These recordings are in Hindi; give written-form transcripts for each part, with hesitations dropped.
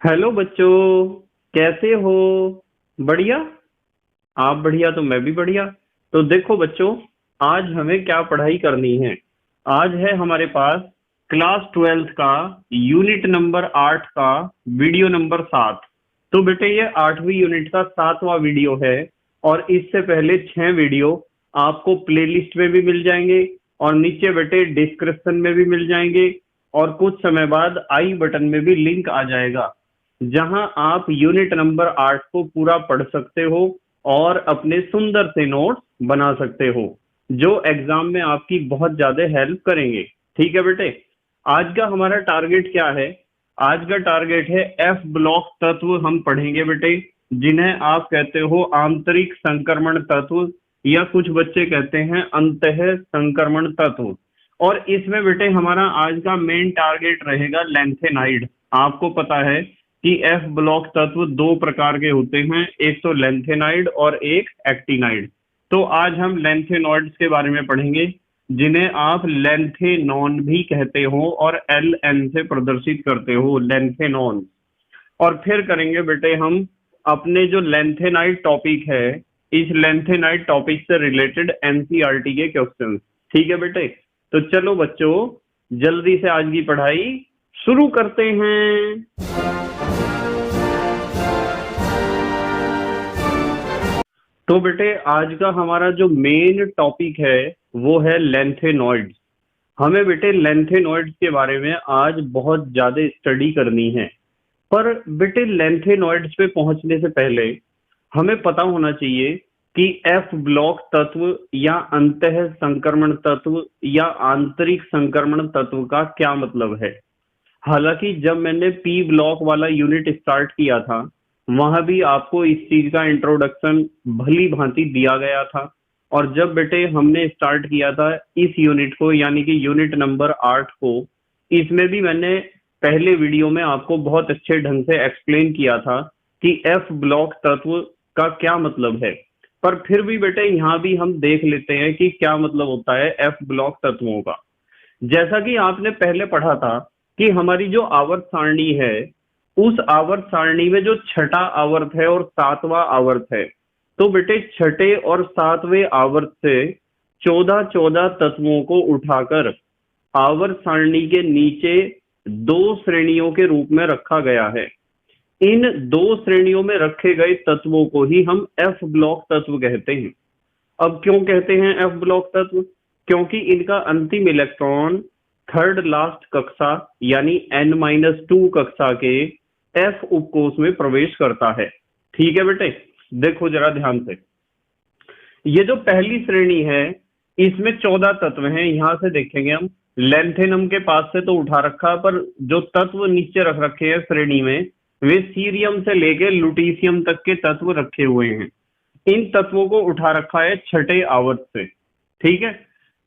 हेलो बच्चों, कैसे हो? बढ़िया। आप बढ़िया तो मैं भी बढ़िया। तो देखो बच्चों, आज हमें क्या पढ़ाई करनी है। आज है हमारे पास क्लास 12th का यूनिट नंबर 8 का वीडियो नंबर 7। तो बेटे ये 8वीं यूनिट का 7वां वीडियो है। और इससे पहले 6 वीडियो आपको प्लेलिस्ट में भी मिल जाएंगे और नीचे बेटे डिस्क्रिप्शन में भी मिल जाएंगे। और कुछ समय बाद आई बटन में भी लिंक आ जाएगा, जहां आप यूनिट नंबर 8 को पूरा पढ़ सकते हो और अपने सुंदर से नोट्स बना सकते हो, जो एग्जाम में आपकी बहुत ज्यादा हेल्प करेंगे। ठीक है बेटे। आज का हमारा टारगेट क्या है? आज का टारगेट है एफ ब्लॉक तत्व हम पढ़ेंगे बेटे, जिन्हें आप कहते हो आंतरिक संक्रमण तत्व, या कुछ बच्चे कहते हैं अंतः संक्रमण तत्व। और इसमें बेटे हमारा आज का मेन टारगेट रहेगा लेंथेनाइड। आपको पता है कि एफ ब्लॉक तत्व दो प्रकार के होते हैं, एक तो लेंथेनाइड और एक एक्टिनाइड। तो आज हम लेंथेनॉइड्स के बारे में पढ़ेंगे, जिन्हें आप लेंथेनॉन भी कहते हो और एल एन से प्रदर्शित करते हो, लेंथेनॉन। और फिर करेंगे बेटे हम अपने जो लेंथेनाइड टॉपिक है, इस लेंथेनाइड टॉपिक से रिलेटेड एनसीईआरटी के क्वेश्चन। ठीक है बेटे। तो चलो बच्चों, जल्दी से आज की पढ़ाई शुरू करते हैं। तो बेटे आज का हमारा जो मेन टॉपिक है वो है लेंथेनॉइड्स। हमें बेटे लेंथेनॉइड्स के बारे में आज बहुत ज्यादा स्टडी करनी है। पर बेटे लेंथेनॉइड्स पे पहुंचने से पहले हमें पता होना चाहिए कि एफ ब्लॉक तत्व या अंतः संक्रमण तत्व या आंतरिक संक्रमण तत्व का क्या मतलब है। हालांकि जब मैंने पी ब्लॉक वाला यूनिट स्टार्ट किया था, वहां भी आपको इस चीज का इंट्रोडक्शन भली भांति दिया गया था। और जब बेटे हमने स्टार्ट किया था इस यूनिट को, यानी कि यूनिट नंबर 8 को, इसमें भी मैंने पहले वीडियो में आपको बहुत अच्छे ढंग से एक्सप्लेन किया था कि एफ ब्लॉक तत्व का क्या मतलब है। पर फिर भी बेटे यहाँ भी हम देख लेते हैं कि क्या मतलब होता है एफ ब्लॉक तत्वों का। जैसा कि आपने पहले पढ़ा था कि हमारी जो आवर्त सारणी है, उस आवर्त सारणी में जो छठा आवर्त है और सातवां आवर्त है, तो बेटे छठे और सातवें आवर्त से 14-14 तत्वों को उठाकर आवर्त सारणी के नीचे दो श्रेणियों के रूप में रखा गया है। इन दो श्रेणियों में रखे गए तत्वों को ही हम एफ ब्लॉक तत्व कहते हैं। अब क्यों कहते हैं एफ ब्लॉक तत्व? क्योंकि इनका अंतिम इलेक्ट्रॉन थर्ड लास्ट कक्षा यानी N-2 कक्षा के एफ उपकोष में प्रवेश करता है। ठीक है बेटे, देखो जरा ध्यान से। ये जो पहली श्रेणी है, इसमें 14 तत्व हैं। यहां से देखेंगे हम, लेंथेनम के पास से तो उठा रखा, पर जो तत्व नीचे रख रखे हैं श्रेणी में, वे सीरियम से लेके लुटीशियम तक के तत्व रखे हुए हैं। इन तत्वों को उठा रखा है छठे आवर्त से। ठीक है।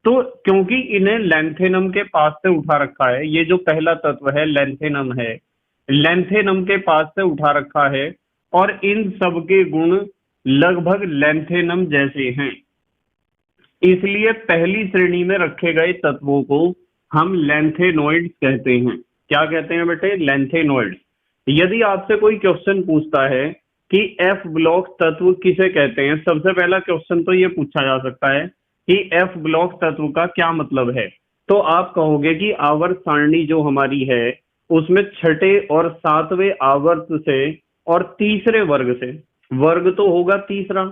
तो क्योंकि इन्हें लेंथेनम के पास से उठा रखा है, ये जो पहला तत्व है लेंथेनम है, लेंथेनम के पास से उठा रखा है, और इन सब के गुण लगभग लेंथेनम जैसे हैं, इसलिए पहली श्रेणी में रखे गए तत्वों को हम लेंथेनॉइड्स कहते हैं। क्या कहते हैं बेटे? लेंथेनॉइड्स। यदि आपसे कोई क्वेश्चन पूछता है कि एफ ब्लॉक तत्व किसे कहते हैं, सबसे पहला क्वेश्चन तो ये पूछा जा सकता है कि एफ ब्लॉक तत्व का क्या मतलब है। तो आप कहोगे कि आवर्त सारणी जो हमारी है, उसमें छठे और सातवें आवर्त से और तीसरे वर्ग से, वर्ग तो होगा तीसरा,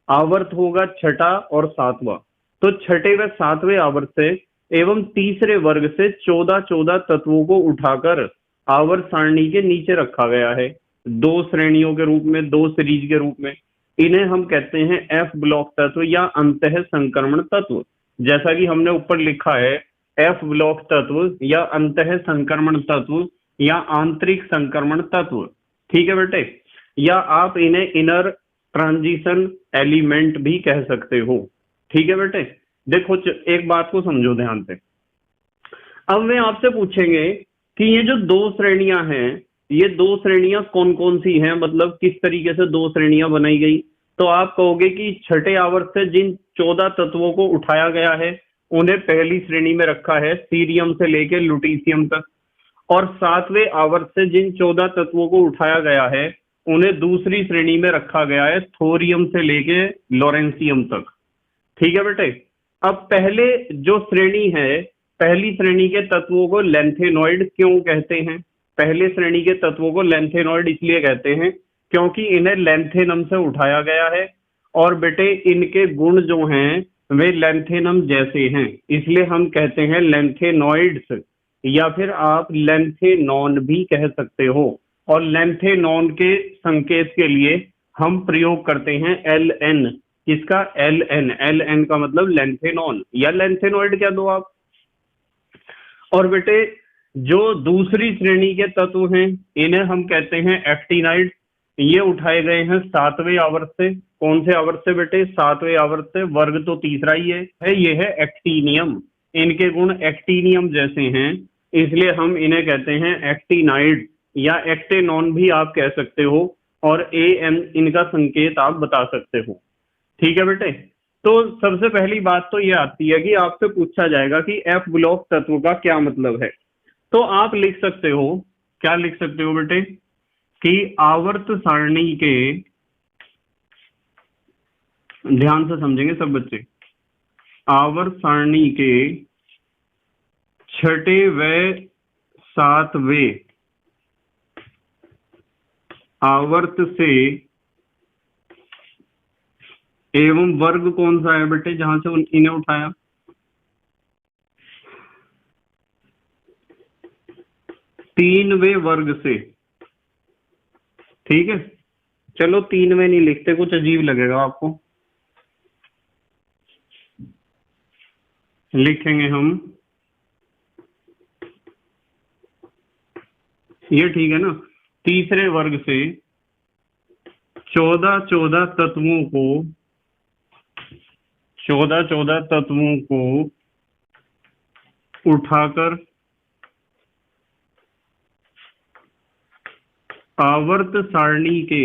आवर्त होगा छठा और सातवां, तो छठे व सातवें आवर्त से एवं तीसरे वर्ग से 14-14 तत्वों को उठाकर आवर्त सारणी के नीचे रखा गया है, दो श्रेणियों के रूप में, दो सीरीज के रूप में। इन्हें हम कहते हैं एफ ब्लॉक तत्व या अंतः संक्रमण तत्व। जैसा कि हमने ऊपर लिखा है, एफ ब्लॉक तत्व या अंतः संक्रमण तत्व या आंतरिक संक्रमण तत्व। ठीक है बेटे। या आप इन्हें इनर ट्रांजिशन एलिमेंट भी कह सकते हो। ठीक है बेटे। देखो एक बात को समझो ध्यान से। अब वे आपसे पूछेंगे कि ये जो दो श्रेणियां हैं, ये दो श्रेणियां कौन कौन सी हैं, मतलब किस तरीके से दो श्रेणियां बनाई गई। तो आप कहोगे कि छठे आवर्त से जिन 14 तत्वों को उठाया गया है, उन्हें पहली श्रेणी में रखा है, सीरियम से लेकर लुटीशियम तक। और 7वें आवर्त से जिन 14 तत्वों को उठाया गया है उन्हें दूसरी श्रेणी में रखा गया है, थोरियम से लेके लॉरेंसियम तक। ठीक है बेटे। अब पहले जो श्रेणी है, पहली श्रेणी के तत्वों को लैंथेनॉइड क्यों कहते हैं? पहले श्रेणी के तत्वों को लैंथेनॉइड इसलिए कहते हैं क्योंकि इन्हें लैंथेनम से उठाया गया है और बेटे इनके गुण जो हैं वे लैंथेनम जैसे हैं, इसलिए हम कहते हैं लैंथेनॉइड्स, या फिर आप लैंथेनॉन भी कह सकते हो। और लैंथेनॉन के संकेत के लिए हम प्रयोग करते हैं Ln। किसका? Ln। Ln का मतलब लैंथेनॉन या लैंथेनॉइड कह दो आप। और बेटे जो दूसरी श्रेणी के तत्व हैं इन्हें हम कहते हैं एक्टिनाइड। ये उठाए गए हैं 7वें आवर्त से। कौन से आवर्त से बेटे? 7वें आवर्त से। वर्ग तो तीसरा ही है। ये है एक्टीनियम। इनके गुण एक्टीनियम जैसे हैं, इसलिए हम इन्हें कहते हैं एक्टिनाइड या एक्टेनॉन भी आप कह सकते हो, और An इनका संकेत आप बता सकते हो। ठीक है बेटे। तो सबसे पहली बात तो ये आती है कि आपसे पूछा जाएगा कि एफ ब्लॉक तत्व का क्या मतलब है। तो आप लिख सकते हो, क्या लिख सकते हो बेटे, कि आवर्त सारणी के, ध्यान से समझेंगे सब बच्चे, आवर्त सारणी के छठे व 7वें आवर्त से एवं वर्ग कौन सा है बेटे जहां से इन्हें उठाया? 3वें वर्ग से। ठीक है, चलो 3वें नहीं लिखते, कुछ अजीब लगेगा आपको, लिखेंगे हम, ये ठीक है ना। तीसरे वर्ग से 14 तत्वों को, 14 तत्वों को उठाकर आवर्त सारणी के,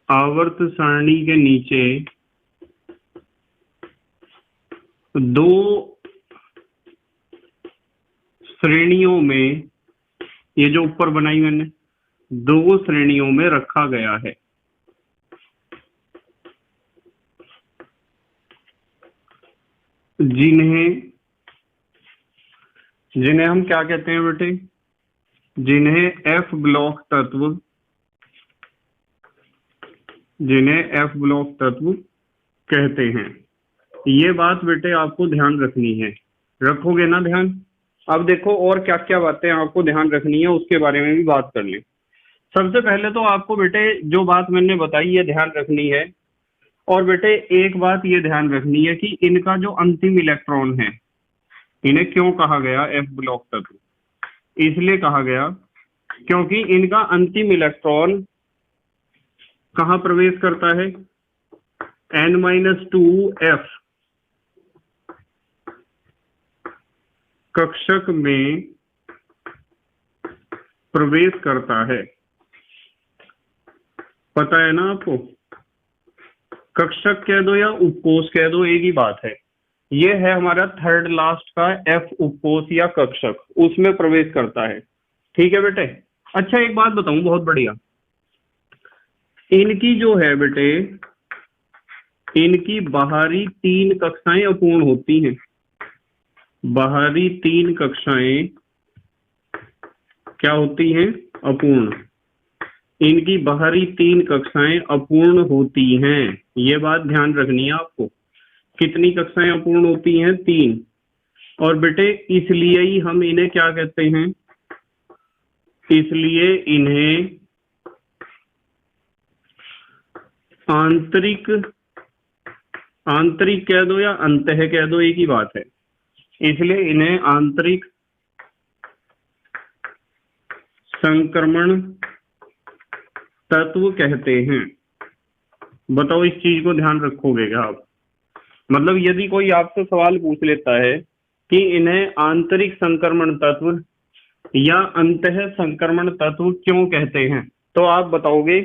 आवर्त सारणी के नीचे 2 श्रेणियों में, ये जो ऊपर बनाई मैंने, 2 श्रेणियों में रखा गया है। जिन्हें हम क्या कहते हैं बेटे? जिन्हें एफ ब्लॉक तत्व, जिन्हें एफ ब्लॉक तत्व कहते हैं। ये बात बेटे आपको ध्यान रखनी है, रखोगे ना ध्यान? अब देखो और क्या क्या बातें आपको ध्यान रखनी है, उसके बारे में भी बात कर ले। सबसे पहले तो आपको बेटे जो बात मैंने बताई ये ध्यान रखनी है। और बेटे एक बात ये ध्यान रखनी है कि इनका जो अंतिम इलेक्ट्रॉन है, इन्हें क्यों कहा गया एफ ब्लॉक तत्व? इसलिए कहा गया क्योंकि इनका अंतिम इलेक्ट्रॉन कहाँ प्रवेश करता है? N-2f कक्षक में प्रवेश करता है। पता है ना आपको? कक्षक कह दो या उपकोष कह दो, एक ही बात है। ये है हमारा थर्ड लास्ट का एफ उपकोष या कक्षक, उसमें प्रवेश करता है। ठीक है बेटे। अच्छा एक बात बताऊं, बहुत बढ़िया, इनकी जो है बेटे, इनकी बाहरी 3 कक्षाएं अपूर्ण होती हैं। बाहरी 3 कक्षाएं क्या होती हैं? अपूर्ण। इनकी बाहरी 3 कक्षाएं अपूर्ण होती हैं, ये बात ध्यान रखनी है आपको। कितनी कक्षाएं अपूर्ण होती हैं? 3। और बेटे इसलिए ही हम इन्हें क्या कहते हैं? इसलिए इन्हें आंतरिक, आंतरिक कह दो या अंतः कह दो, एक ही बात है। इसलिए इन्हें आंतरिक संक्रमण तत्व कहते हैं। बताओ इस चीज को ध्यान रखोगे क्या आप? मतलब यदि कोई आपसे सवाल पूछ लेता है कि इन्हें आंतरिक संक्रमण तत्व या अंतः संक्रमण तत्व क्यों कहते हैं, तो आप बताओगे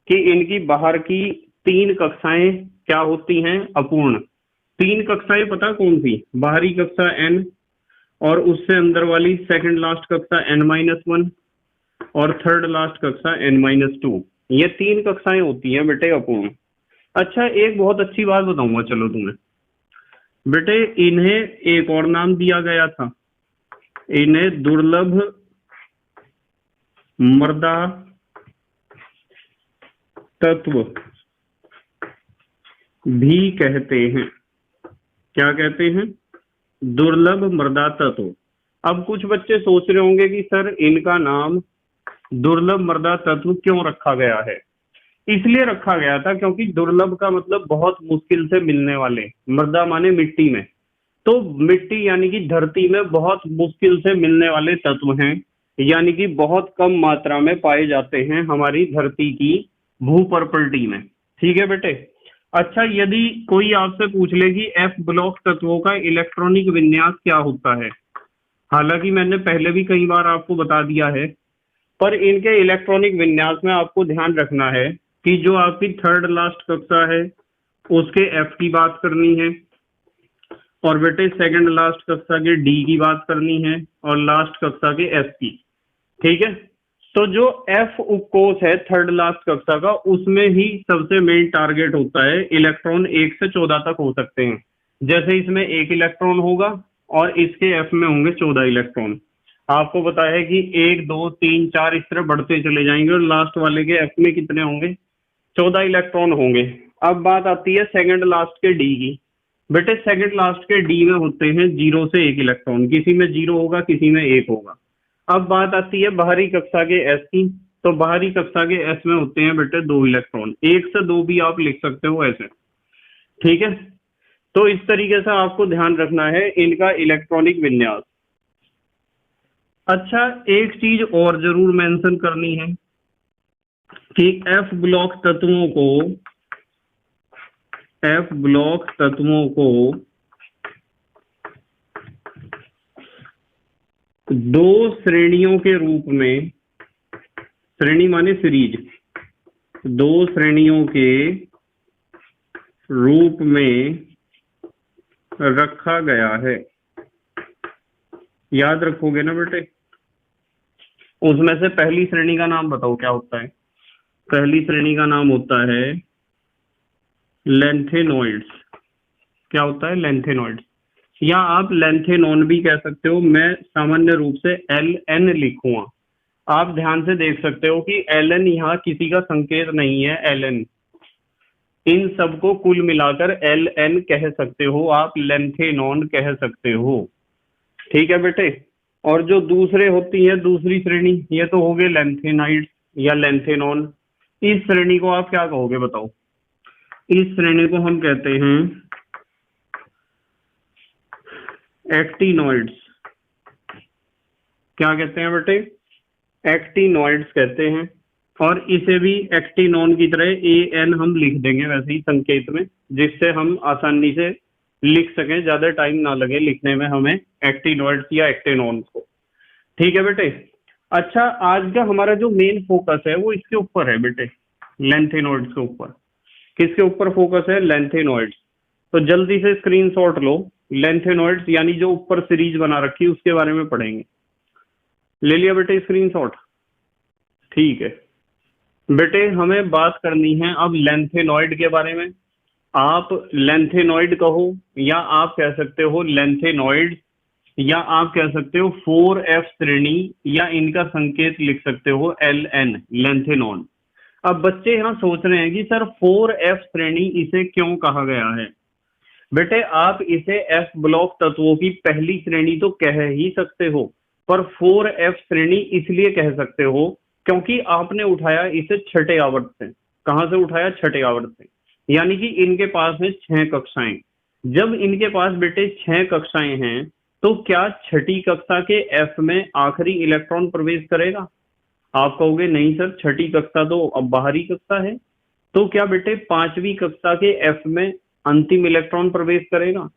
कि इनकी बाहर की 3 कक्षाएं क्या होती हैं? अपूर्ण। तीन कक्षाएं पता कौन सी? बाहरी कक्षा n, और उससे अंदर वाली सेकंड लास्ट कक्षा n-1, और थर्ड लास्ट कक्षा n-2। ये तीन कक्षाएं होती हैं बेटे अपूर्ण। अच्छा, एक बहुत अच्छी बात बताऊंगा चलो तुम्हें बेटे, इन्हें एक और नाम दिया गया था, इन्हें दुर्लभ मृदा तत्व भी कहते हैं। क्या कहते हैं? दुर्लभ मृदा तत्व। अब कुछ बच्चे सोच रहे होंगे कि सर इनका नाम दुर्लभ मृदा तत्व क्यों रखा गया है? इसलिए रखा गया था क्योंकि दुर्लभ का मतलब बहुत मुश्किल से मिलने वाले, मृदा माने मिट्टी में, तो मिट्टी यानी कि धरती में बहुत मुश्किल से मिलने वाले तत्व हैं, यानी कि बहुत कम मात्रा में पाए जाते हैं हमारी धरती की भू प्रॉपर्टी में। ठीक है बेटे। अच्छा, यदि कोई आपसे पूछ ले कि एफ ब्लॉक तत्वों का इलेक्ट्रॉनिक विन्यास क्या होता है, हालांकि मैंने पहले भी कई बार आपको बता दिया है, पर इनके इलेक्ट्रॉनिक विन्यास में आपको ध्यान रखना है कि जो आपकी थर्ड लास्ट कक्षा है उसके एफ की बात करनी है, और बेटे सेकंड लास्ट कक्षा के डी की बात करनी है, और लास्ट कक्षा के एस की। ठीक है। तो जो एफ उपकोष है थर्ड लास्ट कक्षा का, उसमें ही सबसे मेन टारगेट होता है इलेक्ट्रॉन 1 से 14 तक हो सकते हैं। जैसे इसमें 1 इलेक्ट्रॉन होगा और इसके एफ में होंगे 14 इलेक्ट्रॉन। आपको पता है कि 1 2 3 4 इस तरह बढ़ते चले जाएंगे, और लास्ट वाले के एफ में कितने होंगे? 14 इलेक्ट्रॉन होंगे। अब बात आती है सेकंड लास्ट के डी की। बेटे सेकंड लास्ट के डी में होते हैं 0 से 1 इलेक्ट्रॉन, किसी में 0 होगा, किसी में 1 होगा। अब बात आती है बाहरी कक्षा के एस की, तो बाहरी कक्षा के एस में होते हैं बेटे 2 इलेक्ट्रॉन, 1 से 2 भी आप लिख सकते हो ऐसे। ठीक है। तो इस तरीके से आपको ध्यान रखना है इनका इलेक्ट्रॉनिक विन्यास। अच्छा, एक चीज और जरूर मेंशन करनी है कि एफ ब्लॉक तत्वों को दो श्रेणियों के रूप में, श्रेणी माने सीरीज, दो श्रेणियों के रूप में रखा गया है। याद रखोगे ना बेटे? उसमें से पहली श्रेणी का नाम बताओ क्या होता है? पहली श्रेणी का नाम होता है लेंथेनॉइड्स। क्या होता है? लेंथेनॉइड्स, या आप लेंथेनॉन भी कह सकते हो। मैं सामान्य रूप से LN लिखूंगा, आप ध्यान से देख सकते हो कि LN यहाँ किसी का संकेत नहीं है। LN, इन सबको कुल मिलाकर LN कह सकते हो आप, लेंथेनॉन कह सकते हो। ठीक है बेटे। और जो दूसरे होती है दूसरी श्रेणी, ये तो हो गए लेंथेनाइड्स या लेंथेनॉन। इस श्रेणी को आप क्या कहोगे बताओ? इस श्रेणी को हम कहते हैं एक्टिनॉइड्स। क्या कहते हैं बेटे? एक्टिनॉइड्स कहते हैं। और इसे भी एक्टिनॉन की तरह AN हम लिख देंगे वैसे ही संकेत में, जिससे हम आसानी से लिख सकें, ज्यादा टाइम ना लगे लिखने में हमें एक्टिनॉइड्स या एक्टिनॉन को। ठीक है बेटे। अच्छा, आज का हमारा जो मेन फोकस है वो इसके ऊपर है बेटे, लेंथेनॉइड्स के ऊपर। किसके ऊपर फोकस है? लेंथेनॉइड्स। तो जल्दी से स्क्रीनशॉट लो, लेंथेनॉइड्स यानी जो ऊपर सीरीज बना रखी है उसके बारे में पढ़ेंगे। ले लिया बेटे स्क्रीनशॉट? ठीक है बेटे, हमें बात करनी है अब लेंथेनॉइड के बारे में। आप लेंथेनॉइड कहो, या आप कह सकते हो लेंथेनॉइड, या आप कह सकते हो 4F श्रेणी, या इनका संकेत लिख सकते हो LN, लेंथेनॉन। अब बच्चे यहाँ सोच रहे हैं कि सर 4F श्रेणी इसे क्यों कहा गया है? बेटे आप इसे F ब्लॉक तत्वों की पहली श्रेणी तो कह ही सकते हो, पर 4F श्रेणी इसलिए कह सकते हो क्योंकि आपने उठाया इसे छठे आवर्त से। कहां से उठाया? छठे आवर्त से। यानी कि इनके पास है 6 कक्षाएं। जब इनके पास बेटे 6 कक्षाएं हैं, तो क्या छठी कक्षा के F में आखिरी इलेक्ट्रॉन प्रवेश करेगा? आप कहोगे नहीं सर, छठी कक्षा तो अब बाहरी कक्षा है। तो क्या बेटे 5वीं कक्षा के F में अंतिम इलेक्ट्रॉन प्रवेश करेगा,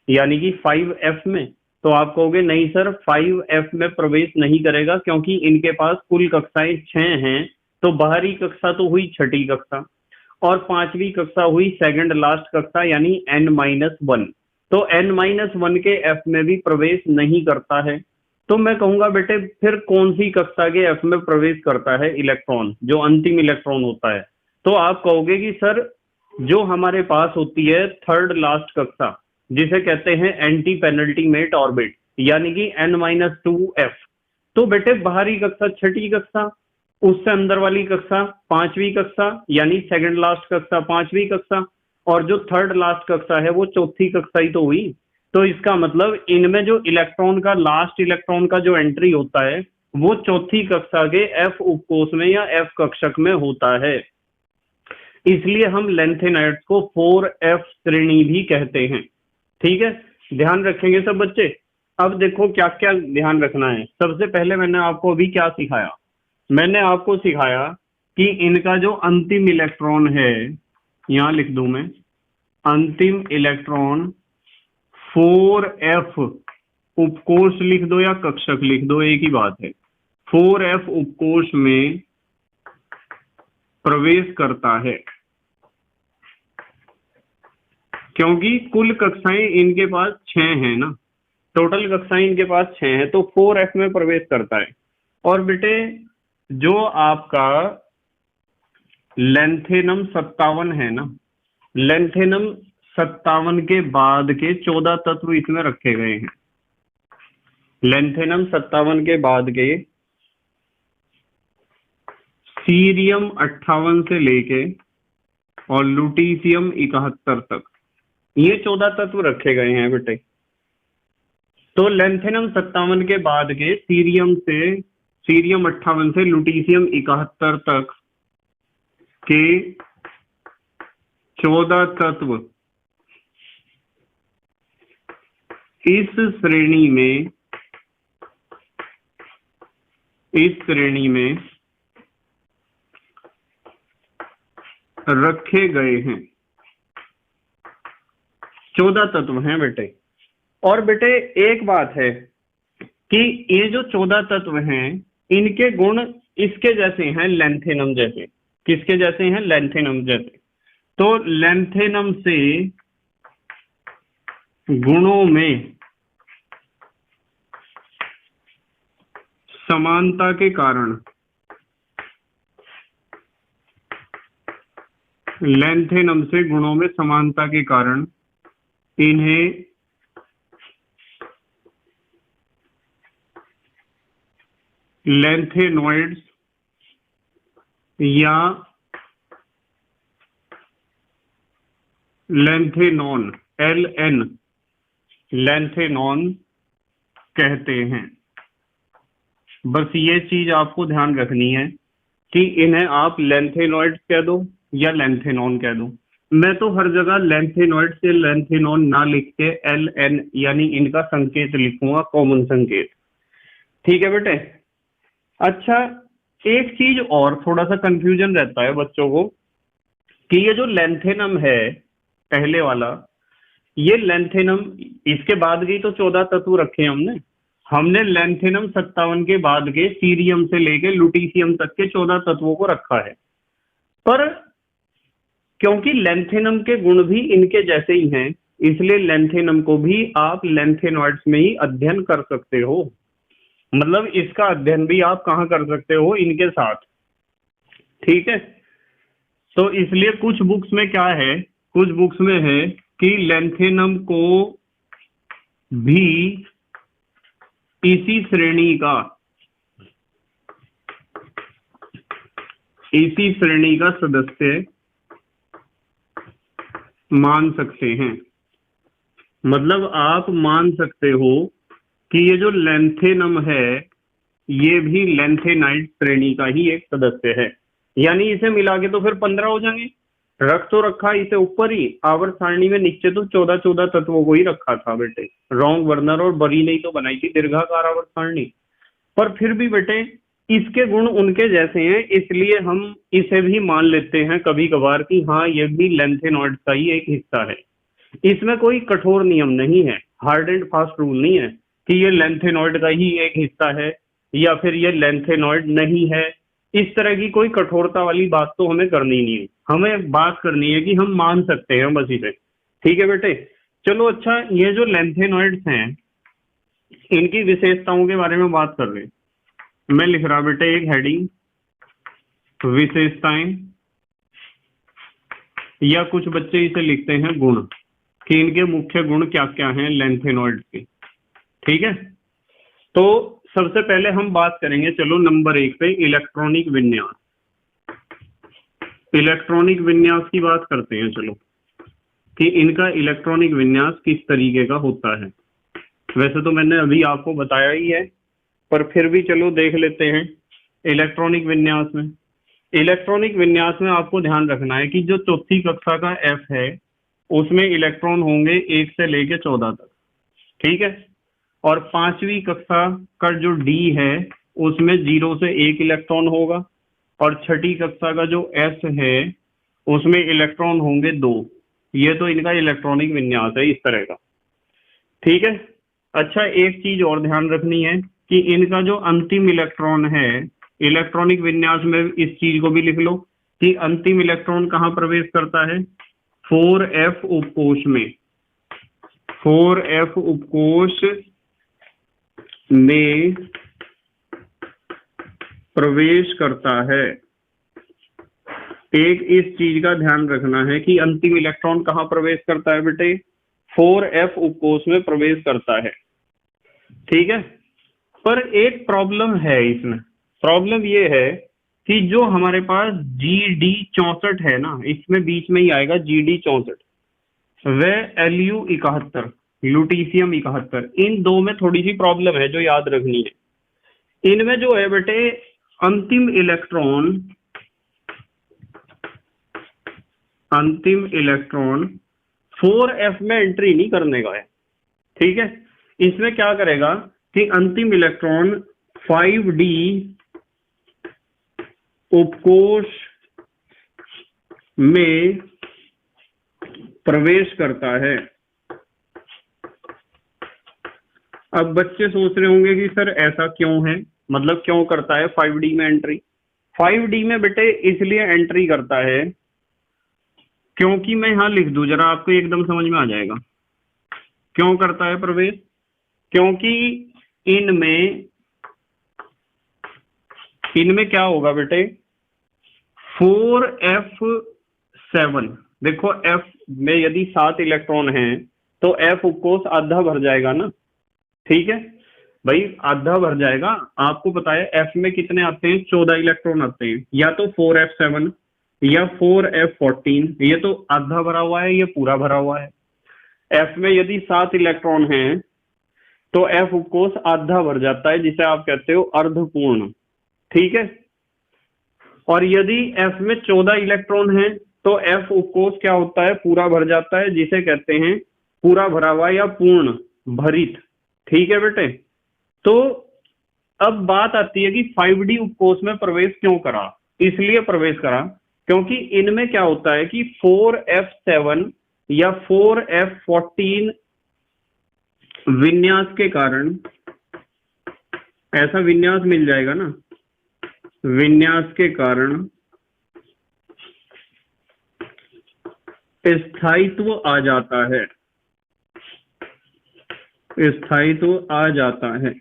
यानी कि 5F में? तो आप कहोगे नहीं सर, 5F में प्रवेश नहीं करेगा क्योंकि इनके पास कुल कक्षाएं 6 हैं, तो बाहरी कक्षा तो हुई छठी कक्षा। और पांचवी कक्षा हुई सेकंड लास्ट कक्षा यानी N-1। तो N-1 के F में भी प्रवेश नहीं करता है। तो मैं कहूंगा बेटे फिर कौन सी कक्षा के F में प्रवेश करता है इलेक्ट्रॉन, जो अंतिम इलेक्ट्रॉन होता है। तो आप कहोगे कि सर जो हमारे पास होती है थर्ड लास्ट कक्षा, जिसे कहते हैं एंटी पेनल्टीमेट ऑर्बिट, यानी कि N-2F। तो बेटे बाहरी कक्षा छठी कक्षा, उससे अंदर वाली कक्षा पांचवी कक्षा यानी सेकंड लास्ट कक्षा पांचवी कक्षा, और जो थर्ड लास्ट कक्षा है वो चौथी कक्षा ही तो हुई। तो इसका मतलब इनमें जो इलेक्ट्रॉन का लास्ट इलेक्ट्रॉन का जो एंट्री होता है वो चौथी कक्षा के F उपकोष में या F कक्षक में होता है। इसलिए हम लेंथेनाइड्स को 4F श्रेणी भी कहते हैं। ठीक है, ध्यान रखेंगे सब बच्चे। अब देखो क्या क्या ध्यान रखना है। सबसे पहले मैंने आपको अभी क्या सिखाया, मैंने आपको सिखाया कि इनका जो अंतिम इलेक्ट्रॉन है, यहां लिख दूं मैं, अंतिम इलेक्ट्रॉन 4F उपकोष लिख दो या कक्षक लिख दो, एक ही बात है, 4F उपकोष में प्रवेश करता है। क्योंकि कुल कक्षाएं इनके पास 6 हैं ना, टोटल कक्षाएं इनके पास 6 हैं, तो 4F में प्रवेश करता है। और बेटे जो आपका लेंथेनम 57 है ना, लेंथेनम 57 के बाद के 14 तत्व इसमें रखे गए हैं। लेंथेनम 57 के बाद के सीरियम 58 से लेके और लुटीशियम 71 तक ये 14 तत्व रखे गए हैं बेटे। तो लेंथेनम 57 के बाद के सीरियम 58 से लुटीशियम 71 तक के 14 तत्व इस श्रेणी में रखे गए हैं। 14 तत्व हैं बेटे। और बेटे एक बात है कि ये जो 14 तत्व हैं इनके गुण इसके जैसे हैं, लेंथेनम जैसे। किसके जैसे हैं? लेंथेनम जैसे। तो लेंथेनम से गुणों में समानता के कारण, लेंथेनम से गुणों में समानता के कारण इन्हें लेंथेनॉइड्स या लेंथेनॉन LN लेंथेनॉन कहते हैं। बस ये चीज आपको ध्यान रखनी है कि इन्हें आप लेंथेनॉइड्स कह दो या लेंथेनॉन कह दो। मैं तो हर जगह लेंथेनॉइड से लेंथेनॉन ना लिख के LN यानी इनका संकेत लिखूंगा, कॉमन संकेत। ठीक है बेटे। अच्छा, एक चीज और थोड़ा सा कंफ्यूजन रहता है बच्चों को कि ये जो लेंथेनम है पहले वाला, ये लेंथेनम इसके बाद की तो 14 तत्व रखे हमने लेंथेनम 57 के बाद के सीरियम से लेके लुटीशियम तक के 14 तत्वों को रखा है। पर क्योंकि लेंथेनम के गुण भी इनके जैसे ही हैं, इसलिए लेंथेनम को भी आप लेंथेनॉइड्स में ही अध्ययन कर सकते हो। मतलब इसका अध्ययन भी आप कहाँ कर सकते हो? इनके साथ। ठीक है। तो इसलिए कुछ बुक्स में क्या है, कुछ बुक्स में है कि लेंथेनम को भी इसी श्रेणी का सदस्य मान सकते हैं। मतलब आप मान सकते हो कि ये जो लेंथेनम है ये भी लेंथेनाइड श्रेणी का ही एक सदस्य है। यानी इसे मिला के तो फिर 15 हो जाएंगे। रख तो रखा इसे ऊपर ही, आवर्त सारणी में नीचे तो 14 तत्वों को ही रखा था बेटे। रॉन्ग वर्नर और बरी ने ही तो बनाई थी दीर्घाकार आवर्त सारणी। पर फिर भी बेटे इसके गुण उनके जैसे हैं, इसलिए हम इसे भी मान लेते हैं कभी कभार कि हाँ ये भी लेंथेनॉइड का ही एक हिस्सा है। इसमें कोई कठोर नियम नहीं है, हार्ड एंड फास्ट रूल नहीं है कि ये लेंथेनॉइड का ही एक हिस्सा है या फिर ये लेंथेनॉइड नहीं है। इस तरह की कोई कठोरता वाली बात तो हमें करनी नहीं है। हमें बात करनी है कि हम मान सकते हैं बस इसे। ठीक है बेटे, चलो अच्छा, ये जो लेंथेनॉइड्स हैं इनकी विशेषताओं के बारे में बात कर रहे हैं। मैं लिख रहा बेटे एक हेडिंग, विशेषताएं, या कुछ बच्चे इसे लिखते हैं गुण, कि इनके मुख्य गुण क्या क्या हैं लेंथेनॉइड्स के। ठीक है, तो सबसे पहले हम बात करेंगे, चलो नंबर 1 पे इलेक्ट्रॉनिक विन्यास। इलेक्ट्रॉनिक विन्यास की बात करते हैं, चलो कि इनका इलेक्ट्रॉनिक विन्यास किस तरीके का होता है। वैसे तो मैंने अभी आपको बताया ही है, पर फिर भी चलो देख लेते हैं। इलेक्ट्रॉनिक विन्यास में, इलेक्ट्रॉनिक विन्यास में आपको ध्यान रखना है कि जो चौथी कक्षा का एफ है उसमें इलेक्ट्रॉन होंगे 1 से लेके 14 तक। ठीक है, और 5वीं कक्षा का जो डी है उसमें 0 से 1 इलेक्ट्रॉन होगा, और 6ठी कक्षा का जो एस है उसमें इलेक्ट्रॉन होंगे 2। ये तो इनका इलेक्ट्रॉनिक विन्यास है इस तरह का। ठीक है, अच्छा एक चीज और ध्यान रखनी है कि इनका जो अंतिम इलेक्ट्रॉन है, इलेक्ट्रॉनिक विन्यास में इस चीज को भी लिख लो कि अंतिम इलेक्ट्रॉन कहाँ प्रवेश करता है, 4f उपकोष में। 4f उपकोष में प्रवेश करता है। एक इस चीज का ध्यान रखना है कि अंतिम इलेक्ट्रॉन कहाँ प्रवेश करता है बेटे, 4f उपकोष में प्रवेश करता है। ठीक है, पर एक प्रॉब्लम है इसमें। प्रॉब्लम ये है कि जो हमारे पास GD 64 है ना, इसमें बीच में ही आएगा GD 64, वह Lu 71, ल्यूटीशियम 71, इन दो में थोड़ी सी प्रॉब्लम है जो याद रखनी है। इनमें जो है बेटे अंतिम इलेक्ट्रॉन 4f में एंट्री नहीं करने का है। ठीक है, इसमें क्या करेगा कि अंतिम इलेक्ट्रॉन 5d उपकोष में प्रवेश करता है। अब बच्चे सोच रहे होंगे कि सर ऐसा क्यों है, मतलब क्यों करता है 5d में एंट्री। 5d में बेटे इसलिए एंट्री करता है क्योंकि, मैं यहां लिख दूं जरा, आपको एकदम समझ में आ जाएगा क्यों करता है प्रवेश। क्योंकि इनमें क्या होगा बेटे, 4f7, देखो f में यदि 7 इलेक्ट्रॉन हैं तो f उपकोष आधा भर जाएगा ना। ठीक है भाई, आधा भर जाएगा। आपको पता है f में कितने आते हैं, 14 इलेक्ट्रॉन आते हैं, या तो 4f7 या 4f14। ये तो आधा भरा हुआ है, ये पूरा भरा हुआ है। f में यदि 7 इलेक्ट्रॉन हैं तो f उपकोष आधा भर जाता है, जिसे आप कहते हो अर्धपूर्ण। ठीक है, और यदि f में 14 इलेक्ट्रॉन हैं तो f उपकोष क्या होता है, पूरा भर जाता है, जिसे कहते हैं पूरा भरा हुआ या पूर्ण भरित। ठीक है बेटे, तो अब बात आती है कि 5d उपकोष में प्रवेश क्यों करा। इसलिए प्रवेश करा क्योंकि इनमें क्या होता है कि 4f7 या 4f14 विन्यास के कारण, ऐसा विन्यास मिल जाएगा ना, विन्यास के कारण स्थायित्व आ जाता है, स्थायित्व आ जाता है।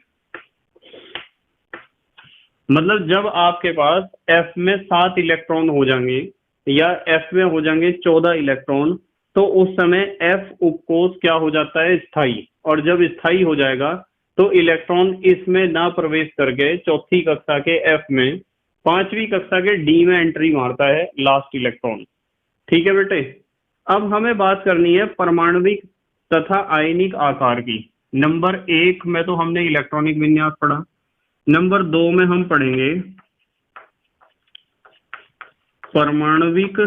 मतलब जब आपके पास f में 7 इलेक्ट्रॉन हो जाएंगे या f में हो जाएंगे 14 इलेक्ट्रॉन, तो उस समय f उपकोष क्या हो जाता है, स्थायी। और जब स्थायी हो जाएगा तो इलेक्ट्रॉन इसमें ना प्रवेश करके चौथी कक्षा के f में 5वीं कक्षा के d में एंट्री मारता है, लास्ट इलेक्ट्रॉन। ठीक है बेटे, अब हमें बात करनी है परमाणविक तथा आयनिक आकार की। नंबर 1 में तो हमने इलेक्ट्रॉनिक विन्यास पढ़ा, नंबर 2 में हम पढ़ेंगे परमाणविक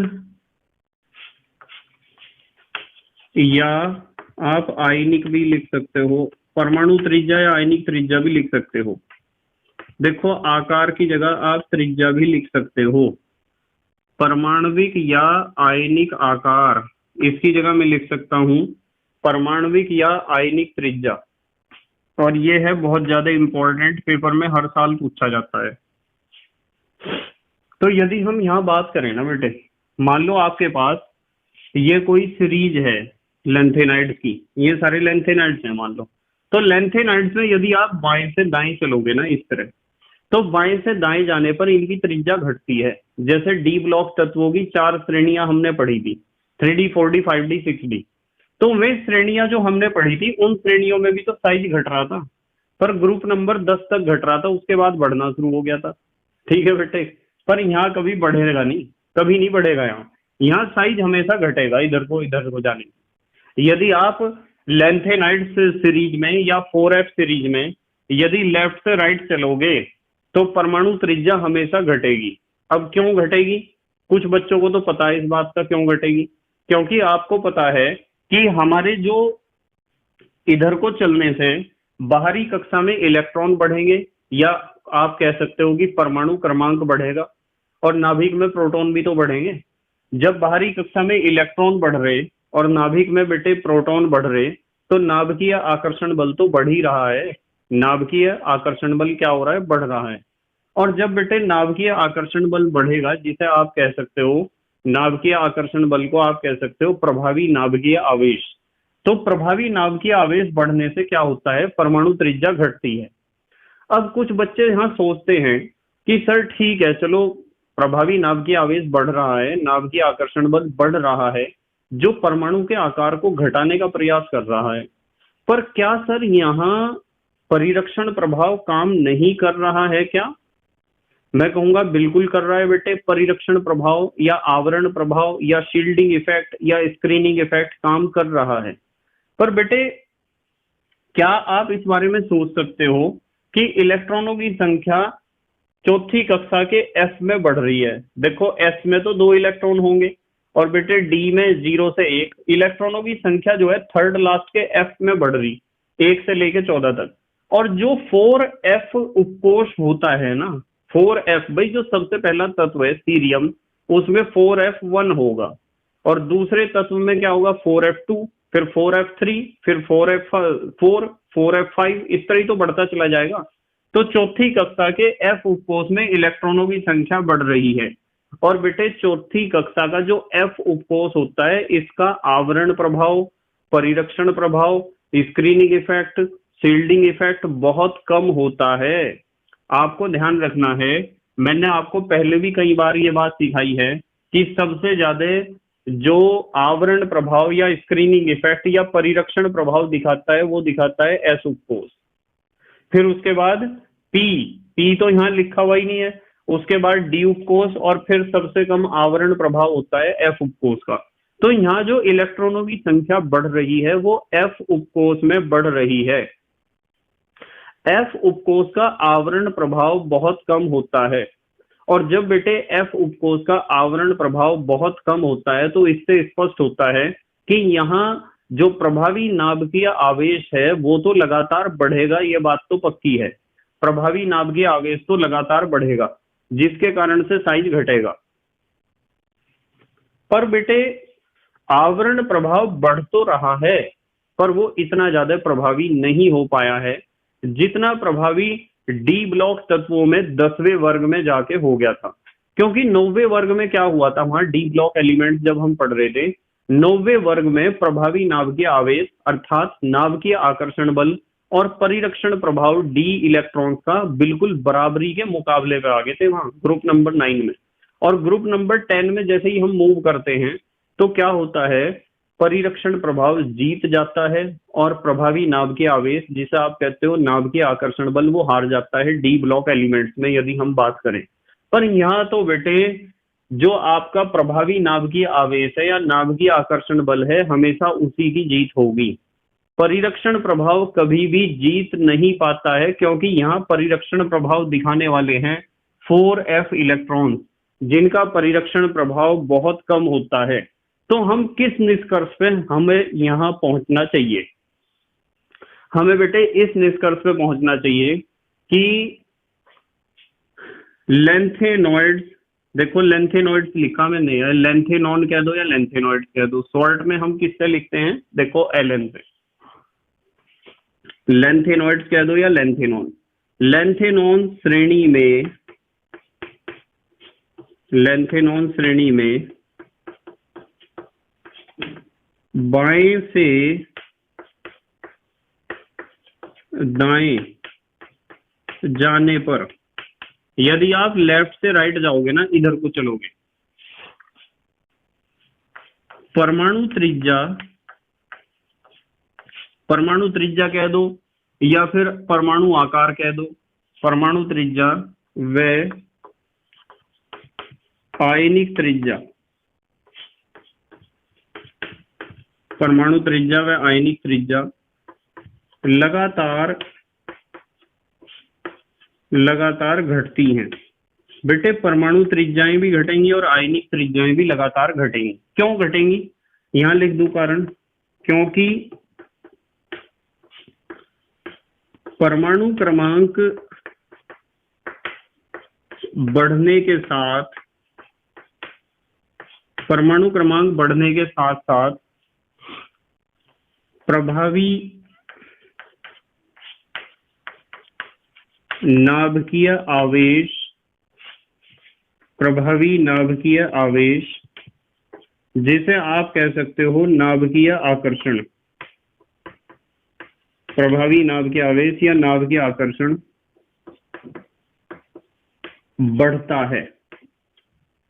या आप आयनिक भी लिख सकते हो, परमाणु त्रिज्या या आयनिक त्रिज्या भी लिख सकते हो। देखो आकार की जगह आप त्रिज्या भी लिख सकते हो। परमाणविक या आयनिक आकार, इसकी जगह मैं लिख सकता हूं परमाणविक या आयनिक त्रिज्या। और ये है बहुत ज्यादा इंपॉर्टेंट, पेपर में हर साल पूछा जाता है। तो यदि हम यहाँ बात करें ना बेटे मान लो आपके पास ये कोई सीरीज है लेंथेनाइड्स की, ये सारे लेंथेनाइड्स हैं मान लो। तो लेंथेनाइड्स में यदि आप बाएं से दाएं चलोगे ना इस तरह, तो बाएं से दाएं जाने पर इनकी त्रिज्या घटती है। जैसे डी ब्लॉक तत्वों की 4 श्रेणियां हमने पढ़ी थी, 3D 4D 5D 6D। तो वे श्रेणियां जो हमने पढ़ी थी उन श्रेणियों में भी तो साइज घट रहा था, पर ग्रुप नंबर 10 तक घट रहा था, उसके बाद बढ़ना शुरू हो गया था। ठीक है बेटे, पर यहाँ कभी बढ़ेगा नहीं, कभी नहीं बढ़ेगा। यहाँ साइज हमेशा घटेगा इधर को जाने। यदि आप लेंथेनाइड्स सीरीज में या 4F सीरीज में यदि लेफ्ट से राइट चलोगे तो परमाणु त्रिज्या हमेशा घटेगी। अब क्यों घटेगी? कुछ बच्चों को तो पता है इस बात का क्यों घटेगी, क्योंकि आपको पता है कि हमारे जो इधर को चलने से बाहरी कक्षा में इलेक्ट्रॉन बढ़ेंगे, या आप कह सकते हो कि परमाणु क्रमांक बढ़ेगा, और नाभिक में प्रोटॉन भी तो बढ़ेंगे। जब बाहरी कक्षा में इलेक्ट्रॉन बढ़ रहे और नाभिक में बेटे प्रोटॉन बढ़ रहे, तो नाभिकीय आकर्षण बल तो बढ़ ही रहा है। नाभिकीय आकर्षण बल क्या हो रहा है? बढ़ रहा है। और जब बेटे नाभिकीय आकर्षण बल बढ़ेगा, जिसे आप कह सकते हो, नाभिकीय आकर्षण बल को आप कह सकते हो प्रभावी नाभिकीय आवेश। तो प्रभावी नाभिकीय आवेश बढ़ने से क्या होता है? परमाणु त्रिज्या घटती है। अब कुछ बच्चे यहाँ सोचते हैं कि सर ठीक है, चलो प्रभावी नाभिकीय आवेश बढ़ रहा है, नाभिकीय आकर्षण बल बढ़ रहा है, जो परमाणु के आकार को घटाने का प्रयास कर रहा है, पर क्या सर यहाँ परिरक्षण प्रभाव काम नहीं कर रहा है क्या? मैं कहूंगा बिल्कुल कर रहा है बेटे। परिरक्षण प्रभाव या आवरण प्रभाव या शील्डिंग इफेक्ट या स्क्रीनिंग इफेक्ट काम कर रहा है। पर बेटे क्या आप इस बारे में सोच सकते हो कि इलेक्ट्रॉनों की संख्या चौथी कक्षा के एस में बढ़ रही है? देखो एस में तो 2 इलेक्ट्रॉन होंगे, और बेटे डी में 0 से 1 इलेक्ट्रॉनों की संख्या जो है थर्ड लास्ट के एफ में बढ़ रही, 1 से लेके 14 तक। और जो 4F उपकोष होता है ना, 4F भाई जो सबसे पहला तत्व है सीरियम, उसमें 4F1 होगा, और दूसरे तत्व में क्या होगा? 4F2, फिर 4F3, फिर 4F4, 4F5, इस तरह ही तो बढ़ता चला जाएगा। तो चौथी कक्षा के F उपकोष में इलेक्ट्रॉनों की संख्या बढ़ रही है। और बेटे चौथी कक्षा का जो F उपकोष होता है, इसका आवरण प्रभाव, परिरक्षण प्रभाव, स्क्रीनिंग इफेक्ट, शील्डिंग इफेक्ट बहुत कम होता है। आपको ध्यान रखना है, मैंने आपको पहले भी कई बार ये बात सिखाई है कि सबसे ज्यादा जो आवरण प्रभाव या स्क्रीनिंग इफेक्ट या परिरक्षण प्रभाव दिखाता है वो दिखाता है एस उपकोष। फिर उसके बाद पी तो यहाँ लिखा हुआ ही नहीं है, उसके बाद डी उपकोष, और फिर सबसे कम आवरण प्रभाव होता है एफ उपकोष का। तो यहाँ जो इलेक्ट्रॉनों की संख्या बढ़ रही है वो एफ उपकोष में बढ़ रही है। एफ उपकोष का आवरण प्रभाव बहुत कम होता है, और जब बेटे एफ उपकोष का आवरण प्रभाव बहुत कम होता है तो इससे स्पष्ट होता है कि यहाँ जो प्रभावी नाभिकीय आवेश है वो तो लगातार बढ़ेगा, ये बात तो पक्की है। प्रभावी नाभिकीय आवेश तो लगातार बढ़ेगा, जिसके कारण से साइज घटेगा। पर बेटे आवरण प्रभाव बढ़ तो रहा है, पर वो इतना ज्यादा प्रभावी नहीं हो पाया है जितना प्रभावी डी ब्लॉक तत्वों में 10वें वर्ग में जाके हो गया था। क्योंकि 9वें वर्ग में क्या हुआ था, वहां डी ब्लॉक एलिमेंट जब हम पढ़ रहे थे, 9वें वर्ग में प्रभावी नाभिकीय आवेश अर्थात नाभिकीय आकर्षण बल और परिरक्षण प्रभाव डी इलेक्ट्रॉन का बिल्कुल बराबरी के मुकाबले पे आ गए थे वहां ग्रुप नंबर 9 में। और ग्रुप नंबर 10 में जैसे ही हम मूव करते हैं तो क्या होता है, परिरक्षण प्रभाव जीत जाता है और प्रभावी नाभिकीय आवेश, जिसे आप कहते हो नाभिकीय आकर्षण बल, वो हार जाता है डी ब्लॉक एलिमेंट्स में यदि हम बात करें। पर यहाँ तो बेटे जो आपका प्रभावी नाभिकीय आवेश है या नाभिकीय आकर्षण बल है, हमेशा उसी की जीत होगी। परिरक्षण प्रभाव कभी भी जीत नहीं पाता है, क्योंकि यहाँ परिरक्षण प्रभाव दिखाने वाले हैं 4F इलेक्ट्रॉन, जिनका परिरक्षण प्रभाव बहुत कम होता है। तो हम किस निष्कर्ष पे हमें यहाँ पहुंचना चाहिए? हमें बेटे इस निष्कर्ष पे पहुंचना चाहिए कि लेंथेनॉइड्स, देखो लेंथेनॉइड्स लिखा मैंने है, लेंथेनॉन कह दो या लेंथेनॉइड्स कह दो, शॉर्ट में हम किससे लिखते हैं? देखो LN से, लेंथेनॉइड्स कह दो या लेंथेनॉन। लेंथेनॉन श्रेणी में बाएं से दाएं जाने पर, यदि आप लेफ्ट से राइट जाओगे ना, इधर को चलोगे, परमाणु त्रिज्या कह दो या फिर परमाणु आकार कह दो, परमाणु त्रिज्या व आयनिक त्रिज्या, परमाणु त्रिज्या व आयनिक त्रिज्या लगातार घटती हैं। बेटे परमाणु त्रिज्याएं भी घटेंगी और आयनिक त्रिज्याएं भी लगातार घटेंगी। क्यों घटेंगी? यहां लिख दूं कारण, क्योंकि परमाणु क्रमांक बढ़ने के साथ साथ प्रभावी नाभिकीय आवेश, जिसे आप कह सकते हो नाभिकीय आकर्षण, प्रभावी नाभिकीय आवेश या नाभिकीय आकर्षण बढ़ता है।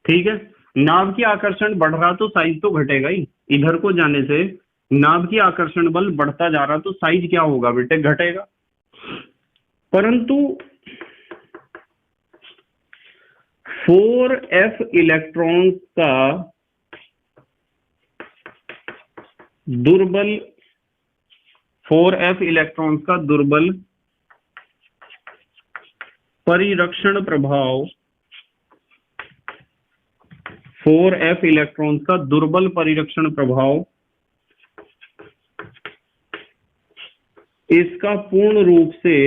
ठीक है, नाभिकीय आकर्षण बढ़ रहा तो साइज तो घटेगा ही। इधर को जाने से नाभिकीय आकर्षण बल बढ़ता जा रहा तो साइज क्या होगा बेटे? घटेगा। परंतु 4f इलेक्ट्रॉन्स का दुर्बल परिरक्षण प्रभाव, 4f इलेक्ट्रॉन्स का दुर्बल परिरक्षण प्रभाव इसका पूर्ण रूप से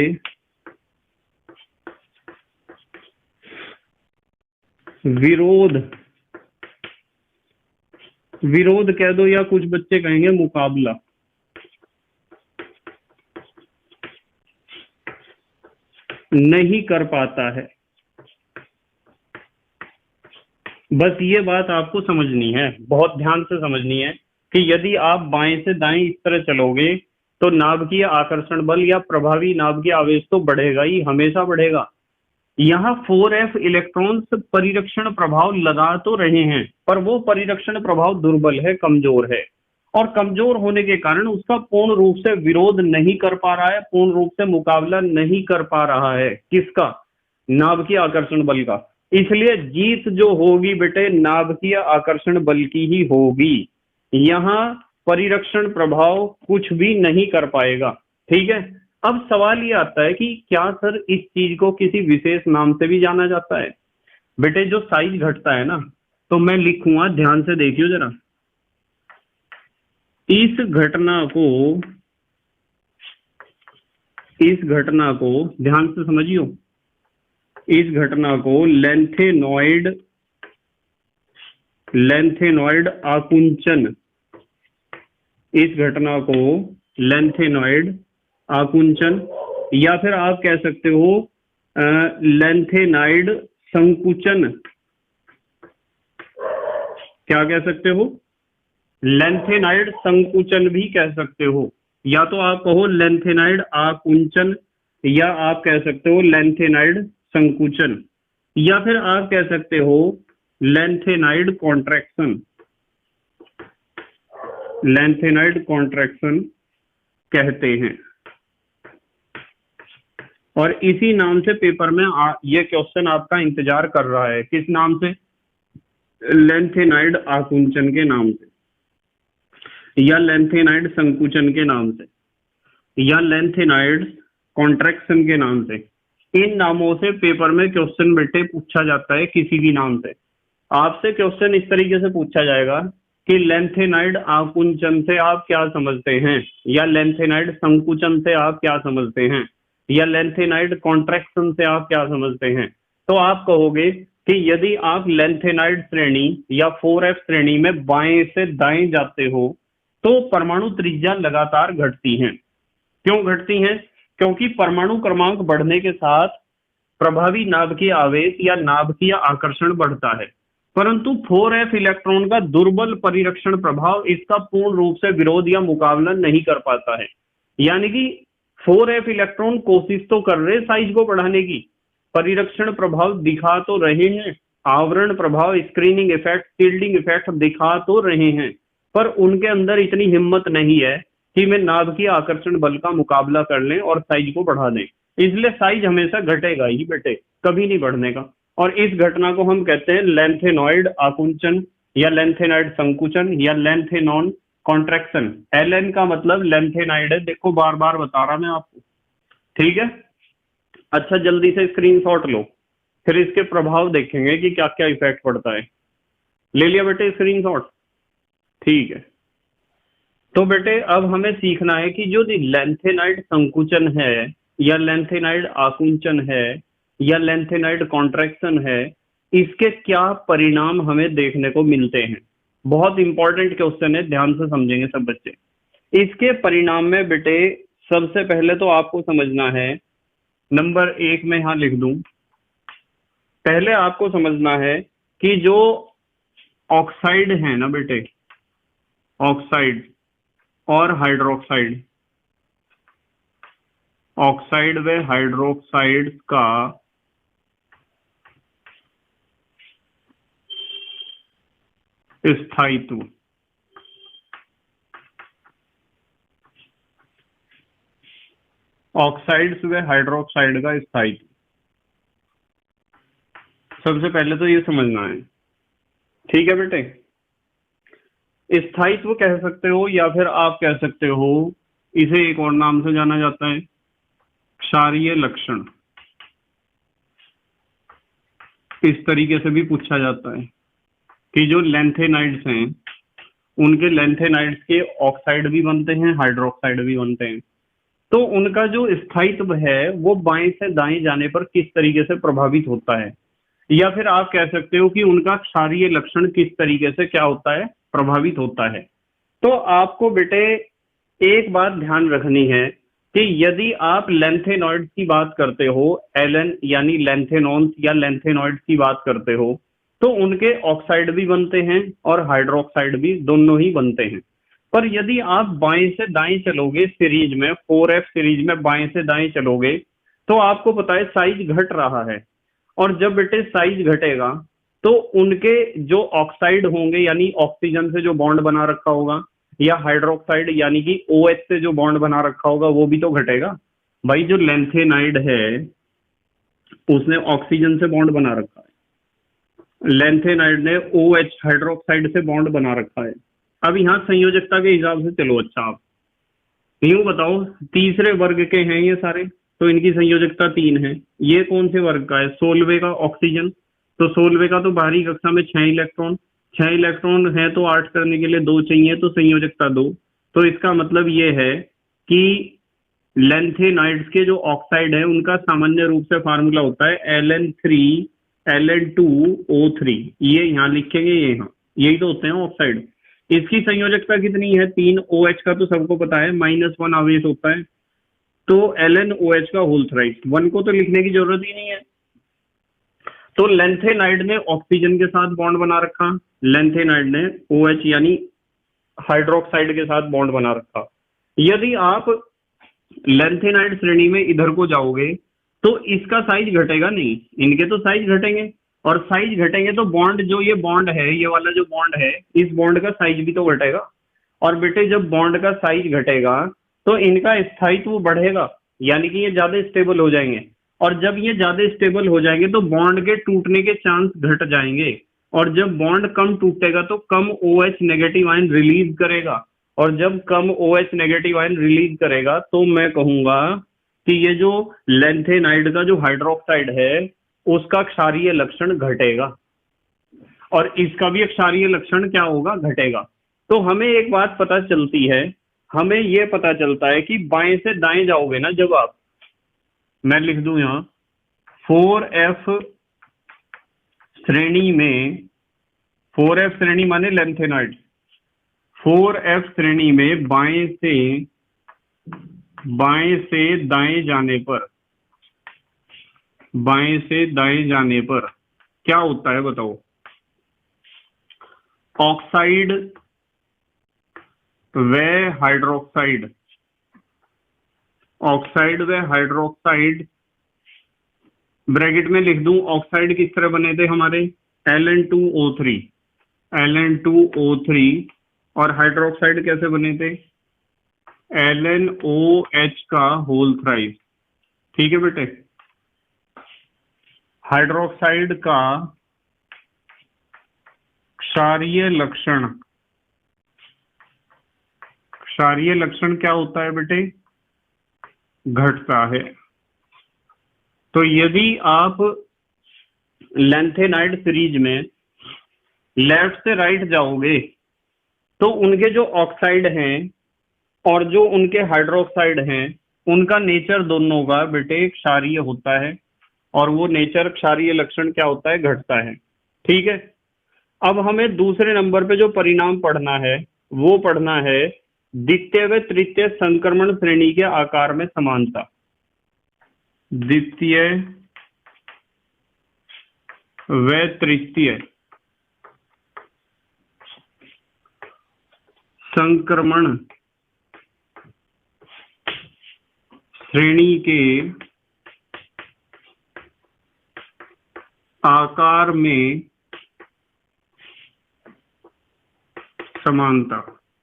विरोध कह दो या कुछ बच्चे कहेंगे मुकाबला, नहीं कर पाता है। बस ये बात आपको समझनी है, बहुत ध्यान से समझनी है कि यदि आप बाएं से दाएं इस तरह चलोगे तो नाभिकीय आकर्षण बल या प्रभावी नाभिकीय आवेश तो बढ़ेगा ही, हमेशा बढ़ेगा। यहाँ 4f इलेक्ट्रॉन्स परिरक्षण प्रभाव लगा तो रहे हैं, पर वो परिरक्षण प्रभाव दुर्बल है, कमजोर है, और कमजोर होने के कारण उसका पूर्ण रूप से विरोध नहीं कर पा रहा है, पूर्ण रूप से मुकाबला नहीं कर पा रहा है। किसका? नाभिकीय आकर्षण बल का। इसलिए जीत जो होगी बेटे नाभिकीय आकर्षण बल की ही होगी। यहाँ परिरक्षण प्रभाव कुछ भी नहीं कर पाएगा। ठीक है, अब सवाल ये आता है कि क्या सर इस चीज को किसी विशेष नाम से भी जाना जाता है? बेटे जो साइज घटता है ना, तो मैं लिखूंगा, ध्यान से देखियो जरा, इस घटना को ध्यान से समझियो, इस घटना को लेंथेनॉइड आकुंचन, इस घटना को लेंथेनॉइड आकुंचन या फिर आप कह सकते हो लेंथेनाइड संकुचन, क्या कह सकते हो? लेंथेनाइड संकुचन भी कह सकते हो, या तो आप कहो लेंथेनाइड आकुंचन या आप कह सकते हो लेंथेनाइड संकुचन, या फिर आप कह सकते हो लेंथेनाइड कॉन्ट्रैक्शन, लेंथेनाइड कॉन्ट्रैक्शन कहते हैं। और इसी नाम से पेपर में ये क्वेश्चन आपका इंतजार कर रहा है। किस नाम से? लेंथेनाइड आकुंचन के नाम से, या लेंथेनाइड संकुचन के नाम से, या लेंथेनाइड कॉन्ट्रैक्शन के नाम से। इन नामों से पेपर में क्वेश्चन बेटे पूछा जाता है। किसी भी नाम से आपसे क्वेश्चन इस तरीके से पूछा जाएगा कि लेंथेनाइड आकुंचन से आप क्या समझते हैं, या लेंथेनाइड संकुचन से आप क्या समझते हैं, या लेंथेनाइड कॉन्ट्रैक्शन से आप क्या समझते हैं। तो आप कहोगे कि यदि आप लेंथेनाइड श्रेणी या 4f श्रेणी में बाएं से दाएं जाते हो तो परमाणु त्रिज्या लगातार घटती हैं। क्यों घटती हैं? क्योंकि परमाणु क्रमांक बढ़ने के साथ प्रभावी नाभिकीय आवेश या नाभिकीय आकर्षण बढ़ता है। परंतु 4f इलेक्ट्रॉन का दुर्बल परिरक्षण प्रभाव इसका पूर्ण रूप से विरोध या मुकाबला नहीं कर पाता है। यानी कि 4f इलेक्ट्रॉन कोशिश तो कर रहे साइज को बढ़ाने की, परिरक्षण प्रभाव दिखा तो रहे हैं, आवरण प्रभाव, स्क्रीनिंग इफेक्ट, शील्डिंग इफेक्ट दिखा तो रहे हैं, पर उनके अंदर इतनी हिम्मत नहीं है कि वे नाभिकीय आकर्षण बल का मुकाबला कर लें और साइज को बढ़ा दें। इसलिए साइज हमेशा घटेगा ही बेटे, कभी नहीं बढ़ने का। और इस घटना को हम कहते हैं लेंथेनॉइड आकुंचन या लेंथेनॉइड संकुचन या लेंथेनॉन कॉन्ट्रैक्शन। एलएन का मतलब लेंथेनाइड है, देखो बार बार बता रहा मैं आपको, ठीक है। अच्छा जल्दी से स्क्रीनशॉट लो, फिर इसके प्रभाव देखेंगे कि क्या क्या इफेक्ट पड़ता है। ले लिया बेटे स्क्रीनशॉट, ठीक है। तो बेटे अब हमें सीखना है कि जो लेंथेनाइड संकुचन है या लेंथेनाइड आकुंचन है या लेंथेनाइड कॉन्ट्रैक्शन है, इसके क्या परिणाम हमें देखने को मिलते हैं। बहुत इंपॉर्टेंट क्वेश्चन है, ध्यान से समझेंगे सब बच्चे। इसके परिणाम में बेटे सबसे पहले तो आपको समझना है, नंबर 1 में यहां लिख दूं, पहले आपको समझना है कि जो ऑक्साइड है ना बेटे, ऑक्साइड और हाइड्रोक्साइड, ऑक्साइड व हाइड्रोक्साइड का स्थायित्व, ऑक्साइड्स व हाइड्रोक्साइड का स्थायित्व, सबसे पहले तो ये समझना है, ठीक है बेटे। स्थायित्व कह सकते हो या फिर आप कह सकते हो, इसे एक और नाम से जाना जाता है क्षारीय लक्षण। इस तरीके से भी पूछा जाता है कि जो लेंथेनाइड्स हैं उनके लेंथेनाइड्स के ऑक्साइड भी बनते हैं, हाइड्रोक्साइड भी बनते हैं, तो उनका जो स्थायित्व है वो बाएं से दाएं जाने पर किस तरीके से प्रभावित होता है, या फिर आप कह सकते हो कि उनका क्षारीय लक्षण किस तरीके से क्या होता है, प्रभावित होता है। तो आपको बेटे एक बात ध्यान रखनी है कि यदि आप लेंथेनॉइड्स की बात करते हो, एलन यानी लेंथेनॉन्स या लेंथेनॉइड्स की बात करते हो, तो उनके ऑक्साइड भी बनते हैं और हाइड्रोक्साइड भी, दोनों ही बनते हैं। पर यदि आप बाएं से दाएं चलोगे सीरीज में, 4f सीरीज में बाएं से दाएं चलोगे, तो आपको पता है साइज घट रहा है। और जब बेटे साइज घटेगा तो उनके जो ऑक्साइड होंगे यानी ऑक्सीजन से जो बॉन्ड बना रखा होगा, या हाइड्रोक्साइड यानी कि OH से जो बॉन्ड बना रखा होगा, वो भी तो घटेगा। भाई जो लेंथेनाइड है उसने ऑक्सीजन से बॉन्ड बना रखा है, लेंथेनाइड ने OH हाइड्रोक्साइड से बॉन्ड बना रखा है। अब यहाँ संयोजकता के हिसाब से चलो, अच्छा आप यूं बताओ, तीसरे वर्ग के हैं ये सारे, तो इनकी संयोजकता 3 है। ये कौन से वर्ग का है, 16वें का ऑक्सीजन, तो 16वें का तो बाहरी कक्षा में 6 इलेक्ट्रॉन, 6 इलेक्ट्रॉन है तो 8 करने के लिए 2 चाहिए, तो संयोजकता 2। तो इसका मतलब ये है कि लेंथेनाइड्स के जो ऑक्साइड है उनका सामान्य रूप से फार्मूला होता है Ln3 ये यहाँ लिखेंगे, ये यहाँ, यही तो होते हैं ऑक्साइड। इसकी संयोजकता कितनी है, 3, OH का तो सबको पता है, -1 आवेश होता है, तो LnOH का होल थ्राइस, 1 को तो लिखने की जरूरत ही नहीं है। तो लेंथेनाइड ने ऑक्सीजन के साथ बॉन्ड बना रखा, लेंथेनाइड ने OH यानी हाइड्रोक्साइड के साथ बॉन्ड बना रखा। यदि आप लेंथेनाइड श्रेणी में इधर को जाओगे तो इसका साइज घटेगा नहीं, इनके तो साइज घटेंगे, और साइज घटेंगे तो बॉन्ड, जो ये बॉन्ड है, ये वाला जो बॉन्ड है, इस बॉन्ड का साइज भी तो घटेगा। और बेटे जब बॉन्ड का साइज घटेगा तो इनका स्थायित्व बढ़ेगा, यानी कि ये ज्यादा स्टेबल हो जाएंगे, और जब ये ज्यादा स्टेबल हो जाएंगे तो बॉन्ड के टूटने के चांस घट जाएंगे, और जब बॉन्ड कम टूटेगा तो कम OH नेगेटिव आयन रिलीज करेगा, और जब कम OH नेगेटिव आयन रिलीज करेगा तो मैं कहूंगा कि ये जो लेंथेनाइड का जो हाइड्रोक्साइड है उसका क्षारीय लक्षण घटेगा, और इसका भी क्षारीय लक्षण क्या होगा, घटेगा। तो हमें एक बात पता चलती है, हमें यह पता चलता है कि बाएं से दाएं जाओगे ना जब आप, मैं लिख दूं यहां 4f श्रेणी में, 4f श्रेणी माने लेंथेनाइड, 4f श्रेणी में बाएं से दाएं जाने पर, बाएं से दाएं जाने पर क्या होता है बताओ, ऑक्साइड व हाइड्रोक्साइड, ऑक्साइड व हाइड्रोक्साइड, ब्रैकेट में लिख दूं ऑक्साइड किस तरह बने थे हमारे, Ln2O3, Ln2O3, और हाइड्रोक्साइड कैसे बने थे, LnOH का होल थ्राइस। ठीक है बेटे, हाइड्रोक्साइड का क्षारीय लक्षण, क्षारीय लक्षण क्या होता है बेटे, घटता है। तो यदि आप लैंथेनाइड सीरीज में लेफ्ट से राइट जाओगे तो उनके जो ऑक्साइड हैं और जो उनके हाइड्रोक्साइड हैं उनका नेचर दोनों का बेटे क्षारीय होता है, और वो नेचर क्षारीय लक्षण क्या होता है, घटता है। ठीक है, अब हमें दूसरे नंबर पे जो परिणाम पढ़ना है वो पढ़ना है द्वितीय व तृतीय संक्रमण श्रेणी के आकार में समानता। द्वितीय व तृतीय संक्रमण श्रेणी के आकार में समानता,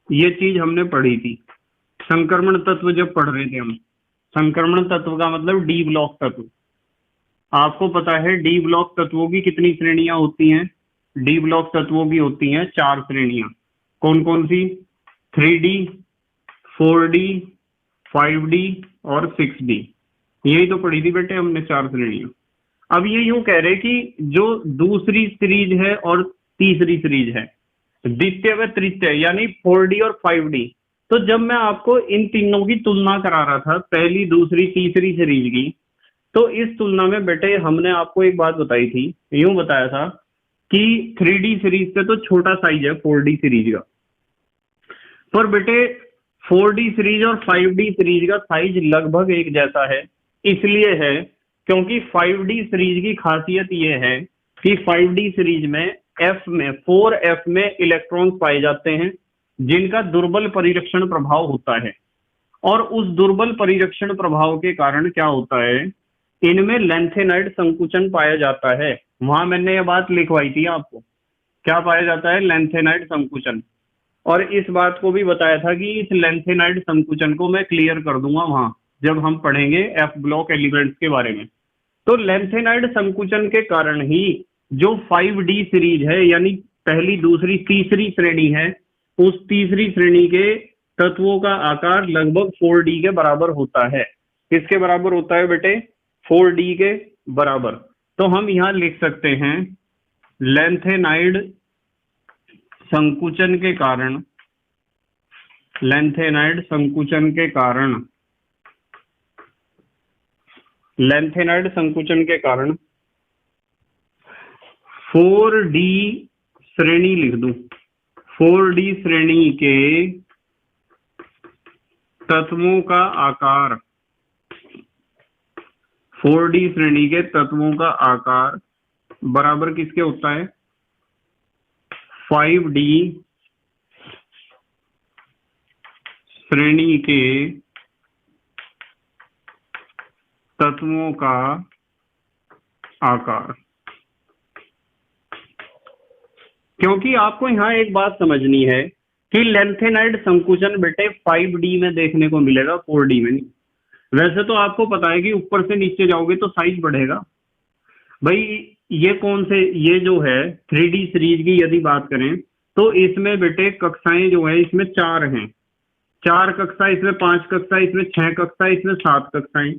ये चीज हमने पढ़ी थी संक्रमण तत्व जब पढ़ रहे थे हम। संक्रमण तत्व का मतलब डी ब्लॉक तत्व। आपको पता है डी ब्लॉक तत्वों की कितनी श्रेणियां होती हैं, डी ब्लॉक तत्वों की होती हैं 4 श्रेणियां। कौन कौन सी, 3D, 4D, 5D और 6D, यही तो पढ़ी थी बेटे हमने 4 श्रेणियां। अब ये यूं कह रहे कि जो दूसरी सीरीज है और तीसरी सीरीज है, द्वितीय व तृतीय यानी 4D और 5D, तो जब मैं आपको इन तीनों की तुलना करा रहा था, पहली दूसरी तीसरी सीरीज की, तो इस तुलना में बेटे हमने आपको एक बात बताई थी, यूं बताया था कि 3D सीरीज से तो छोटा साइज है 4D सीरीज का, पर बेटे 4D सीरीज और 5D सीरीज का साइज लगभग एक जैसा है। इसलिए है क्योंकि 5D सीरीज की खासियत यह है कि 5D सीरीज में F में 4F में इलेक्ट्रॉन्स पाए जाते हैं जिनका दुर्बल परिरक्षण प्रभाव होता है, और उस दुर्बल परिरक्षण प्रभाव के कारण क्या होता है, इनमें लैंथेनाइड संकुचन पाया जाता है। वहां मैंने ये बात लिखवाई थी आपको, क्या पाया जाता है, लैंथेनाइड संकुचन। और इस बात को भी बताया था कि इस लैंथेनाइड संकुचन को मैं क्लियर कर दूंगा वहां जब हम पढ़ेंगे एफ ब्लॉक एलिमेंट्स के बारे में। तो लैंथेनाइड संकुचन के कारण ही जो 5D सीरीज है यानी पहली दूसरी तीसरी श्रेणी है, उस तीसरी श्रेणी के तत्वों का आकार लगभग 4D के बराबर होता है। किसके बराबर होता है बेटे, 4D के बराबर। तो हम यहां लिख सकते हैं लैंथेनाइड संकुचन के कारण, लैंथेनाइड संकुचन के कारण, लैंथेनाइड संकुचन के कारण 4D श्रेणी लिख दूं, 4D श्रेणी के तत्वों का आकार, 4D श्रेणी के तत्वों का आकार बराबर किसके होता है, 5D श्रेणी के तत्वों का आकार। क्योंकि आपको यहां एक बात समझनी है कि लैंथेनाइड संकुचन बेटे 5D में देखने को मिलेगा, 4D में नहीं। वैसे तो आपको पता है कि ऊपर से नीचे जाओगे तो साइज बढ़ेगा। भाई ये कौन से, ये जो है 3D सीरीज की यदि बात करें तो इसमें बेटे कक्षाएं जो है इसमें 4 हैं, 4 कक्षा, इसमें 5 कक्षा, इसमें 6 कक्षा, इसमें 7 कक्षाएं।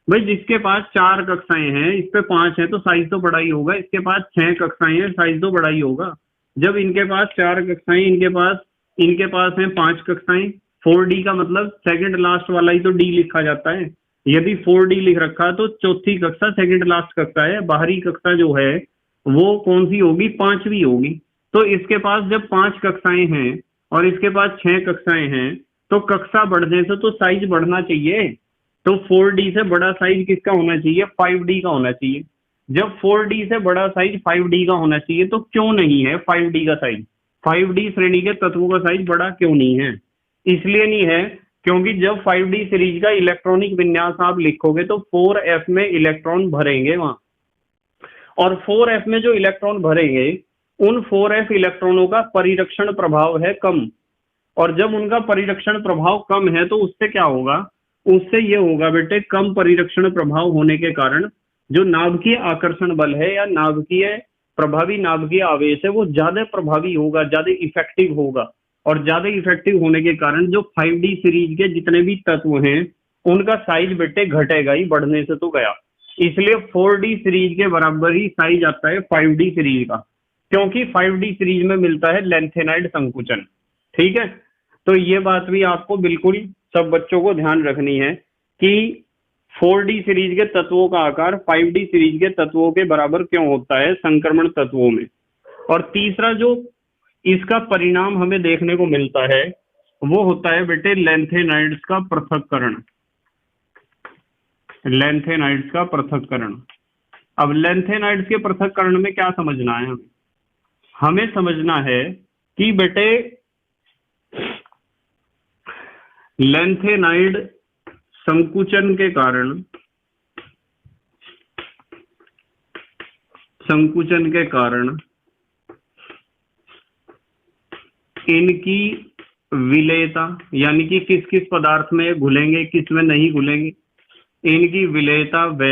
भाई जिसके पास 4 कक्षाएं हैं, इस पे 5 है तो साइज तो बड़ा ही होगा, इसके पास 6 कक्षाएं हैं साइज तो बड़ा ही होगा। जब इनके पास 4 कक्षाएं, इनके पास हैं 5 कक्षाएं, 4D का मतलब सेकंड लास्ट वाला ही तो D लिखा जाता है। यदि 4D लिख रखा तो चौथी कक्षा सेकंड लास्ट कक्षा है, बाहरी कक्षा जो है वो कौन सी होगी, 5वीं होगी। तो इसके पास जब 5 कक्षाएं हैं और इसके पास 6 कक्षाएं हैं तो कक्षा बढ़ने से तो साइज बढ़ना चाहिए। तो 4D से बड़ा साइज किसका होना चाहिए, 5D का होना चाहिए। जब 4D से बड़ा साइज 5D का होना चाहिए तो क्यों नहीं है 5D का साइज, 5D श्रेणी के तत्वों का साइज बड़ा क्यों नहीं है? इसलिए नहीं है क्योंकि जब 5D सीरीज का इलेक्ट्रॉनिक विन्यास आप लिखोगे तो 4f में इलेक्ट्रॉन भरेंगे वहां, और 4f में जो इलेक्ट्रॉन भरेंगे उन 4f इलेक्ट्रॉनों का परिरक्षण प्रभाव है कम, और जब उनका परिरक्षण प्रभाव कम है तो उससे क्या होगा? उससे ये होगा बेटे, कम परिरक्षण प्रभाव होने के कारण जो नाभिकीय आकर्षण बल है या नाभिकीय प्रभावी नाभिकीय आवेश है वो ज्यादा प्रभावी होगा, ज्यादा इफेक्टिव होगा, और ज्यादा इफेक्टिव होने के कारण जो 5D सीरीज के जितने भी तत्व हैं उनका साइज बेटे घटेगा ही, बढ़ने से तो गया। इसलिए 4D सीरीज के बराबर ही साइज आता है 5D सीरीज का, क्योंकि 5D सीरीज में मिलता है लेंथेनाइड संकुचन। ठीक है, तो ये बात भी आपको बिल्कुल सब बच्चों को ध्यान रखनी है कि 4D सीरीज के तत्वों का आकार 5D सीरीज के तत्वों के बराबर क्यों होता है संक्रमण तत्वों में। और तीसरा जो इसका परिणाम हमें देखने को मिलता है वो होता है बेटे लेंथेनाइड्स का पृथक्करण। लेंथेनाइड्स का पृथक्करण। अब लेंथेनाइड्स के पृथक्करण में क्या समझना है? हमें समझना है कि बेटे लेंथेनाइड संकुचन के कारण इनकी विलेयता, यानी कि किस किस पदार्थ में घुलेंगे किस में नहीं घुलेंगे, इनकी विलेयता व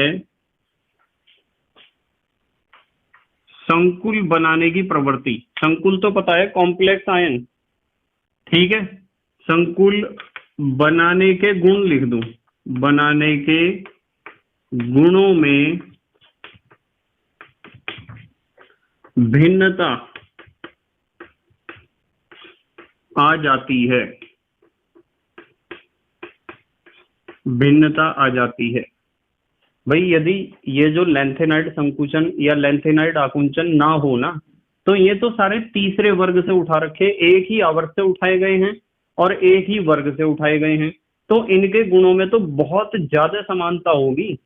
संकुल बनाने की प्रवृत्ति। संकुल तो पता है कॉम्प्लेक्स आयन, ठीक है, संकुल बनाने के गुण लिख दूं, बनाने के गुणों में भिन्नता आ जाती है, भिन्नता आ जाती है। भाई यदि ये जो लेंथेनाइड संकुचन या लेंथेनाइड आकुंचन ना हो ना, तो ये तो सारे तीसरे वर्ग से उठा रखे, एक ही आवर्त से उठाए गए हैं और एक ही वर्ग से उठाए गए हैं, तो इनके गुणों में तो बहुत ज्यादा समानता होगी,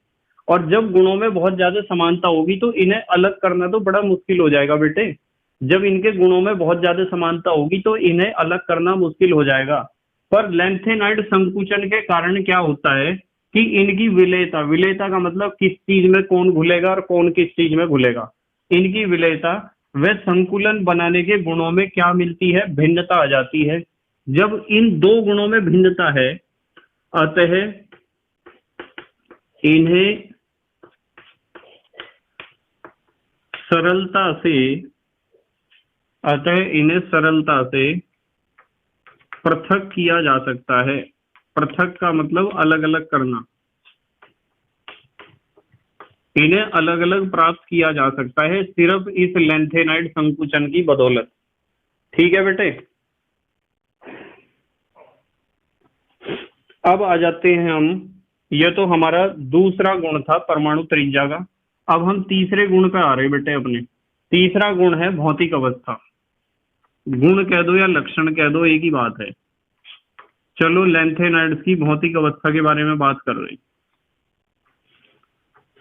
और जब गुणों में बहुत ज्यादा समानता होगी तो इन्हें अलग करना तो बड़ा मुश्किल हो जाएगा बेटे। जब इनके गुणों में बहुत ज्यादा समानता होगी तो इन्हें अलग करना मुश्किल हो जाएगा। पर लेंथेनाइड संकुचन के कारण क्या होता है कि इनकी विलेयता, विलेयता का मतलब किस चीज में कौन घुलेगा और कौन किस चीज में घुलेगा, इनकी विलेयता व संकुलन बनाने के गुणों में क्या मिलती है? भिन्नता आ जाती है। जब इन दो गुणों में भिन्नता है, अतः इन्हें सरलता से पृथक किया जा सकता है। पृथक का मतलब अलग अलग करना, इन्हें अलग अलग प्राप्त किया जा सकता है सिर्फ इस लेंथेनाइड संकुचन की बदौलत। ठीक है बेटे, अब आ जाते हैं हम, यह तो हमारा दूसरा गुण था परमाणु त्रिज्या का। अब हम तीसरे गुण पे आ रहे बेटे अपने। तीसरा गुण है भौतिक अवस्था। गुण कह दो या लक्षण कह दो, एक ही बात है। चलो लेंथेनाइड्स की भौतिक अवस्था के बारे में बात कर रहे हैं।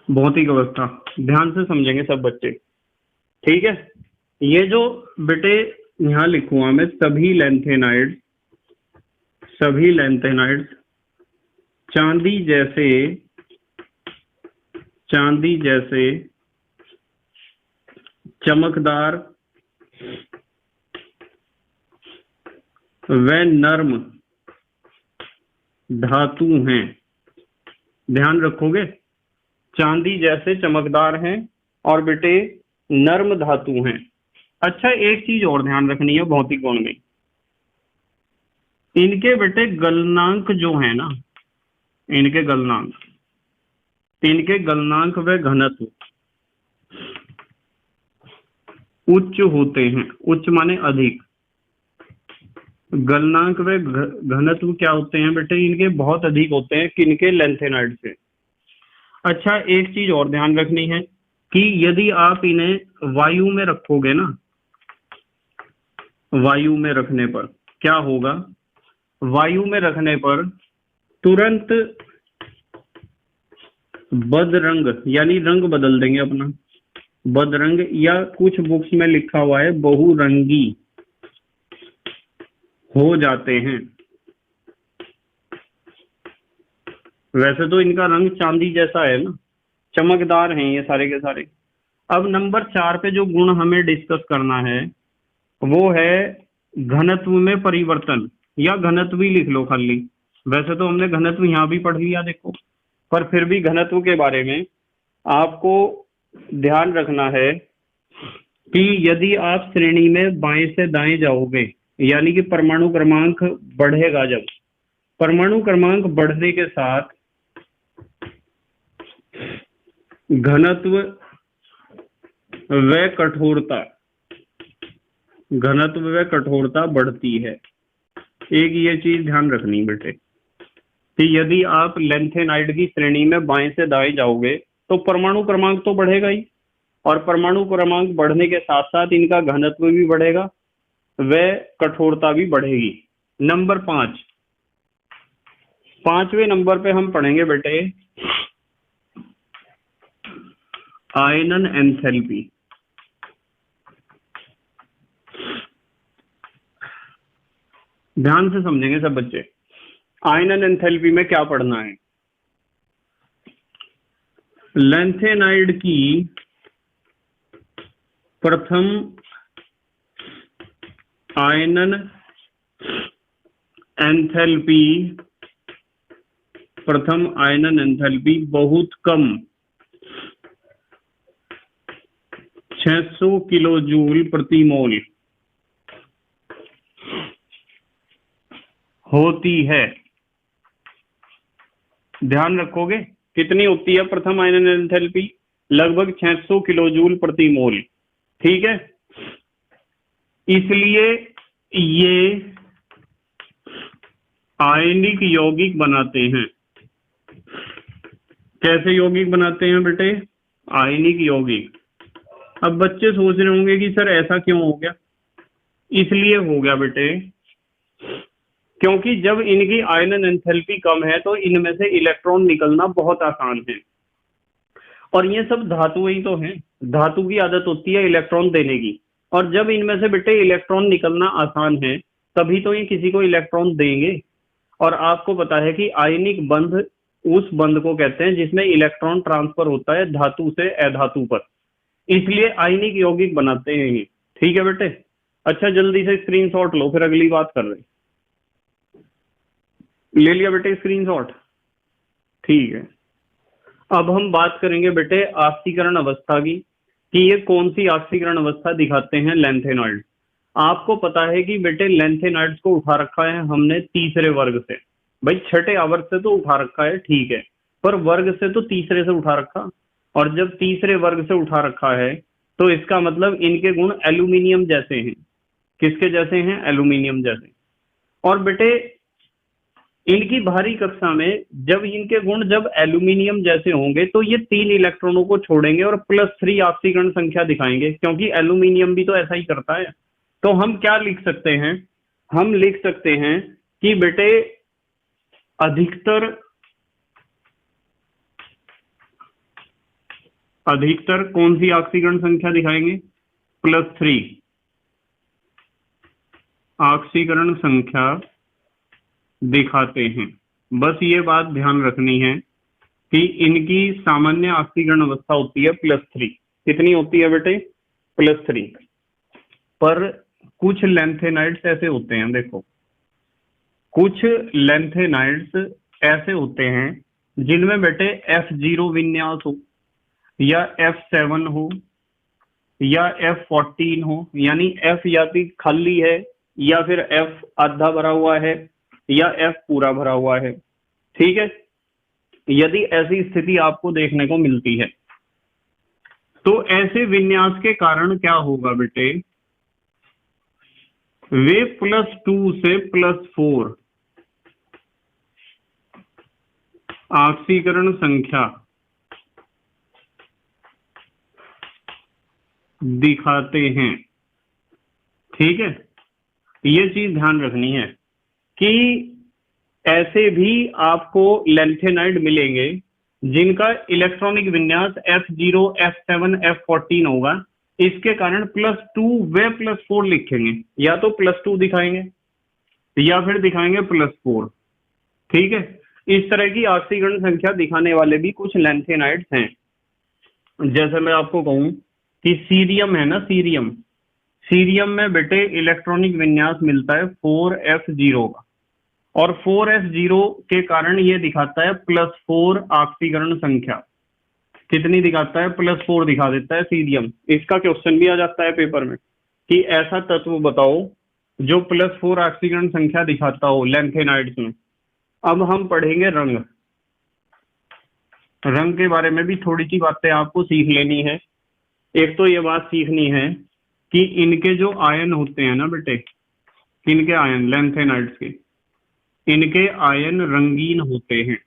भौतिक अवस्था ध्यान से समझेंगे सब बच्चे, ठीक है। ये जो बेटे यहां लिखूंगा मैं, सभी लेंथेनाइड्स चांदी जैसे चमकदार व नर्म धातु हैं। ध्यान रखोगे, चांदी जैसे चमकदार हैं और बेटे नर्म धातु हैं। अच्छा, एक चीज और ध्यान रखनी है भौतिक गुण में, इनके बेटे गलनांक जो है ना, इनके गलनांक व घनत्व उच्च होते हैं। उच्च माने अधिक। गलनांक व घनत्व क्या होते हैं बेटे? इनके बहुत अधिक होते हैं। किनके? लेंथेनाइड से। अच्छा, एक चीज और ध्यान रखनी है कि यदि आप इन्हें वायु में रखोगे ना, वायु में रखने पर क्या होगा? वायु में रखने पर तुरंत बदरंग, यानी रंग बदल देंगे अपना, बदरंग, या कुछ बुक्स में लिखा हुआ है बहुरंगी, हो जाते हैं। वैसे तो इनका रंग चांदी जैसा है ना, चमकदार हैं ये सारे के सारे। अब नंबर 4 पे जो गुण हमें डिस्कस करना है वो है घनत्व में परिवर्तन, या घनत्व ही लिख लो खाली। वैसे तो हमने घनत्व यहाँ भी पढ़ लिया देखो, पर फिर भी घनत्व के बारे में आपको ध्यान रखना है कि यदि आप श्रेणी में बाएं से दाएं जाओगे, यानी कि परमाणु क्रमांक बढ़ेगा, जब परमाणु क्रमांक बढ़ने के साथ घनत्व व कठोरता, घनत्व व कठोरता बढ़ती है। एक ये चीज ध्यान रखनी बेटे कि यदि आप लेंथेनाइड की श्रेणी में बाएं से दाएं जाओगे तो परमाणु क्रमांक तो बढ़ेगा ही, और परमाणु क्रमांक बढ़ने के साथ साथ इनका घनत्व भी बढ़ेगा, व कठोरता भी बढ़ेगी। नंबर 5, 5वें नंबर पे हम पढ़ेंगे बेटे आयनन एंथैल्पी। ध्यान से समझेंगे सब बच्चे। आयनन एंथैल्पी में क्या पढ़ना है? लेंथेनाइड की प्रथम आयनन एंथैल्पी, प्रथम आयनन एंथैल्पी बहुत कम 600 किलो जूल प्रति मोल होती है। ध्यान रखोगे कितनी होती है प्रथम आयनन एंथैल्पी? लगभग 600 किलो जूल प्रति मोल। ठीक है, इसलिए ये आयनिक यौगिक बनाते हैं। कैसे यौगिक बनाते हैं बेटे? आयनिक यौगिक। अब बच्चे सोच रहे होंगे कि सर ऐसा क्यों हो गया? इसलिए हो गया बेटे क्योंकि जब इनकी आयनन एंथैल्पी कम है तो इनमें से इलेक्ट्रॉन निकलना बहुत आसान है, और ये सब धातु ही तो हैं। धातु की आदत होती है इलेक्ट्रॉन देने की, और जब इनमें से बेटे इलेक्ट्रॉन निकलना आसान है तभी तो ये किसी को इलेक्ट्रॉन देंगे। और आपको पता है कि आयनिक बंध उस बंध को कहते हैं जिसमें इलेक्ट्रॉन ट्रांसफर होता है धातु से अधातु पर, इसलिए आयनिक यौगिक बनाते हैं ये। ठीक है बेटे, अच्छा जल्दी से स्क्रीनशॉट लो, फिर अगली बात कर रहे। ले लिया बेटे स्क्रीनशॉट? ठीक है, अब हम बात करेंगे बेटे ऑक्सीकरण अवस्था की, कि ये कौन सी ऑक्सीकरण अवस्था दिखाते हैं लेंथेनॉइड। आपको पता है कि बेटे लेंथेनॉइड्स को उठा रखा है हमने तीसरे वर्ग से। भाई छठे आवर्त से तो उठा रखा है ठीक है, पर वर्ग से तो तीसरे से उठा रखा, और जब तीसरे वर्ग से उठा रखा है तो इसका मतलब इनके गुण एल्यूमिनियम जैसे हैं। किसके जैसे हैं? एल्यूमिनियम जैसे। और बेटे इनकी बाहरी कक्षा में जब इनके गुण जब एल्यूमिनियम जैसे होंगे तो ये 3 इलेक्ट्रॉनों को छोड़ेंगे और +3 ऑक्सीकरण संख्या दिखाएंगे, क्योंकि एल्यूमिनियम भी तो ऐसा ही करता है। तो हम क्या लिख सकते हैं? हम लिख सकते हैं कि बेटे अधिकतर कौन सी ऑक्सीकरण संख्या दिखाएंगे? +3 ऑक्सीकरण संख्या दिखाते हैं। बस ये बात ध्यान रखनी है कि इनकी सामान्य ऑक्सीकरण अवस्था होती है +3। कितनी होती है बेटे? +3। पर कुछ लेंथेनाइड्स ऐसे होते हैं, देखो कुछ लेंथेनाइड्स ऐसे होते हैं जिनमें बेटे F0 विन्यास हो, या F7 हो, या F14 हो, यानी F या तो खाली है या फिर F आधा भरा हुआ है या F पूरा भरा हुआ है। ठीक है, यदि ऐसी स्थिति आपको देखने को मिलती है तो ऐसे विन्यास के कारण क्या होगा बेटे? वे +2 से +4 ऑक्सीकरण संख्या दिखाते हैं। ठीक है, ये चीज ध्यान रखनी है कि ऐसे भी आपको लेंथेनाइड मिलेंगे जिनका इलेक्ट्रॉनिक विन्यास F0, F7, F14 होगा। इसके कारण +2 व +4 लिखेंगे, या तो +2 दिखाएंगे या फिर दिखाएंगे +4। ठीक है, इस तरह की ऑक्सीकरण संख्या दिखाने वाले भी कुछ लैंथेनाइड्स हैं। जैसे मैं आपको कहूं कि सीरियम है ना, सीरियम, सीरियम में बेटे इलेक्ट्रॉनिक विन्यास मिलता है 4f0 का, और 4f0 के कारण ये दिखाता है +4 ऑक्सीकरण संख्या। कितनी दिखाता है? +4 दिखा देता है सीरियम। इसका क्वेश्चन भी आ जाता है पेपर में कि ऐसा तत्व बताओ जो +4 ऑक्सीकरण संख्या दिखाता हो लैंथेनाइड्स में। अब हम पढ़ेंगे रंग। रंग के बारे में भी थोड़ी सी बातें आपको सीख लेनी है। एक तो ये बात सीखनी है कि इनके जो आयन होते हैं ना बेटे, इनके आयन लैंथेनाइड्स के, इनके आयन रंगीन होते हैं।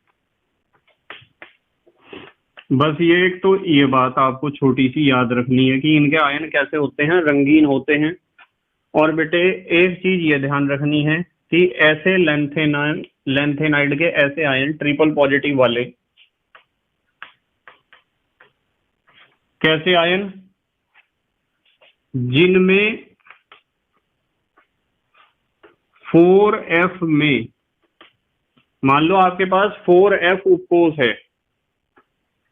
बस ये एक तो ये बात आपको छोटी सी याद रखनी है कि इनके आयन कैसे होते हैं, रंगीन होते हैं। और बेटे एक चीज ये ध्यान रखनी है कि ऐसे लैंथेनाइड के ऐसे आयन ट्रिपल पॉजिटिव वाले, कैसे आयन जिनमें 4f में, मान लो आपके पास 4f उपकोष है,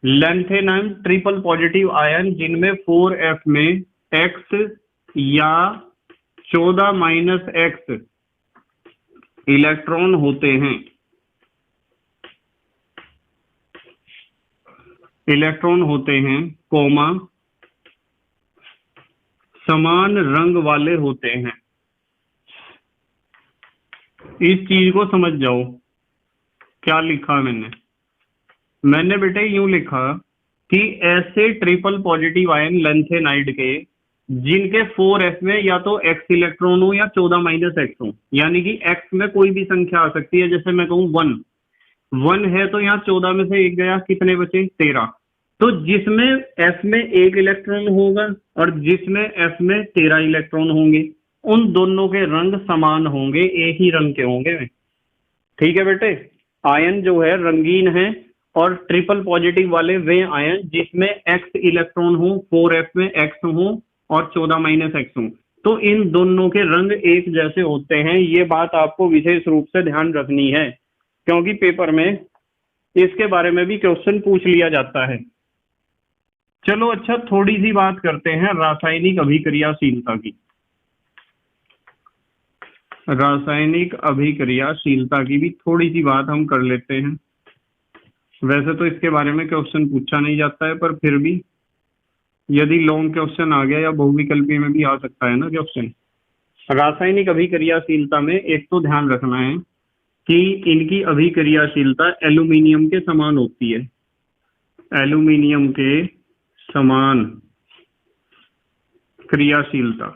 लैंथेनाइड ट्रिपल पॉजिटिव आयन जिनमें 4f में x या 14-x इलेक्ट्रॉन होते हैं, इलेक्ट्रॉन होते हैं, कोमा समान रंग वाले होते हैं। इस चीज को समझ जाओ। क्या लिखा मैंने बेटे यूं लिखा कि ऐसे ट्रिपल पॉजिटिव आयन लैंथेनाइड के जिनके 4f में या तो x इलेक्ट्रॉन हो या 14-x हो, यानी कि x में कोई भी संख्या आ सकती है। जैसे मैं कहूं 1 है तो यहाँ 14 में से एक गया, कितने बचे? 13। तो जिसमें f में 1 इलेक्ट्रॉन होगा और जिसमें f में 13 इलेक्ट्रॉन होंगे, उन दोनों के रंग समान होंगे, एक ही रंग के होंगे। ठीक है बेटे, आयन जो है रंगीन है, और ट्रिपल पॉजिटिव वाले वे आयन जिसमें x इलेक्ट्रॉन हो, 4f में x हो और 14-x हो, तो इन दोनों के रंग एक जैसे होते हैं। ये बात आपको विशेष रूप से ध्यान रखनी है, क्योंकि पेपर में इसके बारे में भी क्वेश्चन पूछ लिया जाता है। चलो अच्छा, थोड़ी सी बात करते हैं रासायनिक अभिक्रियाशीलता की। रासायनिक अभिक्रियाशीलता की भी थोड़ी सी बात हम कर लेते हैं। वैसे तो इसके बारे में क्वेश्चन पूछा नहीं जाता है, पर फिर भी यदि लॉन्ग क्वेश्चन आ गया या बहुविकल्पी में भी आ सकता है ना क्वेश्चन। रासायनिक अभिक्रियाशीलता में एक तो ध्यान रखना है कि इनकी अभिक्रियाशीलता एल्यूमिनियम के समान होती है, एल्यूमिनियम के समान क्रियाशीलता,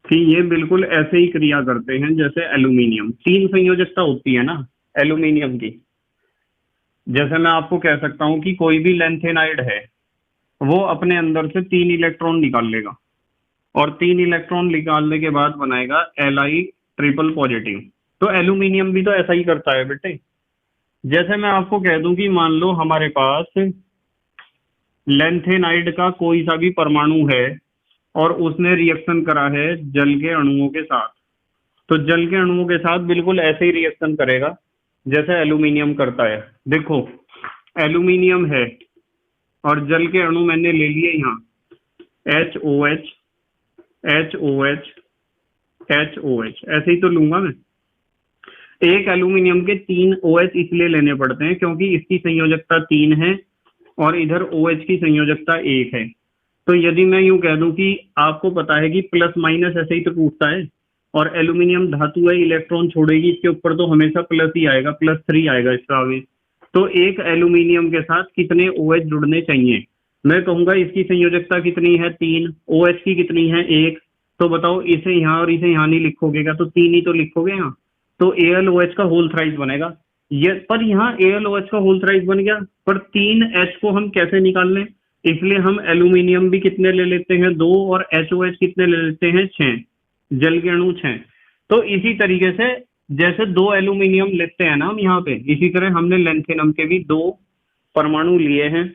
कि ये बिल्कुल ऐसे ही क्रिया करते हैं जैसे एल्यूमिनियम। 3 संयोजकता होती है ना एल्यूमिनियम की। जैसे मैं आपको कह सकता हूं कि कोई भी लैंथेनाइड है, वो अपने अंदर से 3 इलेक्ट्रॉन निकाल लेगा, और 3 इलेक्ट्रॉन निकालने के बाद बनाएगा Li ट्रिपल पॉजिटिव। तो एल्यूमिनियम भी तो ऐसा ही करता है बेटे। जैसे मैं आपको कह दूं कि मान लो हमारे पास लैंथेनाइड का कोई सा भी परमाणु है और उसने रिएक्शन करा है जल के अणुओं के साथ, तो जल के अणुओं के साथ बिल्कुल ऐसे ही रिएक्शन करेगा जैसे एल्यूमिनियम करता है। देखो एल्यूमिनियम है और जल के अणु मैंने ले लिए यहाँ, HOH HOH HOH, ऐसे ही तो लूंगा मैं। एक एल्यूमिनियम के 3 OH इसलिए लेने पड़ते हैं क्योंकि इसकी संयोजकता 3 है और इधर OH की संयोजकता 1 है। तो यदि मैं यूं कह दूं कि आपको पता है कि प्लस माइनस ऐसे ही तो टूटता है, और एल्यूमिनियम धातु है, इलेक्ट्रॉन छोड़ेगी इसके ऊपर तो हमेशा प्लस ही आएगा, +3 आएगा इसका आवेश। तो एक एल्यूमिनियम के साथ कितने OH जुड़ने चाहिए? मैं कहूंगा इसकी संयोजकता कितनी है? 3। OH की कितनी है? 1। तो बताओ, इसे यहाँ और इसे यहाँ नहीं लिखोगे क्या? तो 3 ही तो लिखोगे यहाँ, तो AlOH का होल थ्राइस बनेगा। ये पर यहाँ AlOH का होल थ्राइस बन गया, पर 3H को हम कैसे निकाल लें? इसलिए हम एल्यूमिनियम भी कितने ले लेते हैं? 2, और HOH कितने ले लेते हैं? 6, जल के अणु 6। तो इसी तरीके से जैसे 2 एल्यूमिनियम लेते हैं ना हम यहाँ पे, इसी तरह हमने लैंथेनम के भी 2 परमाणु लिए हैं,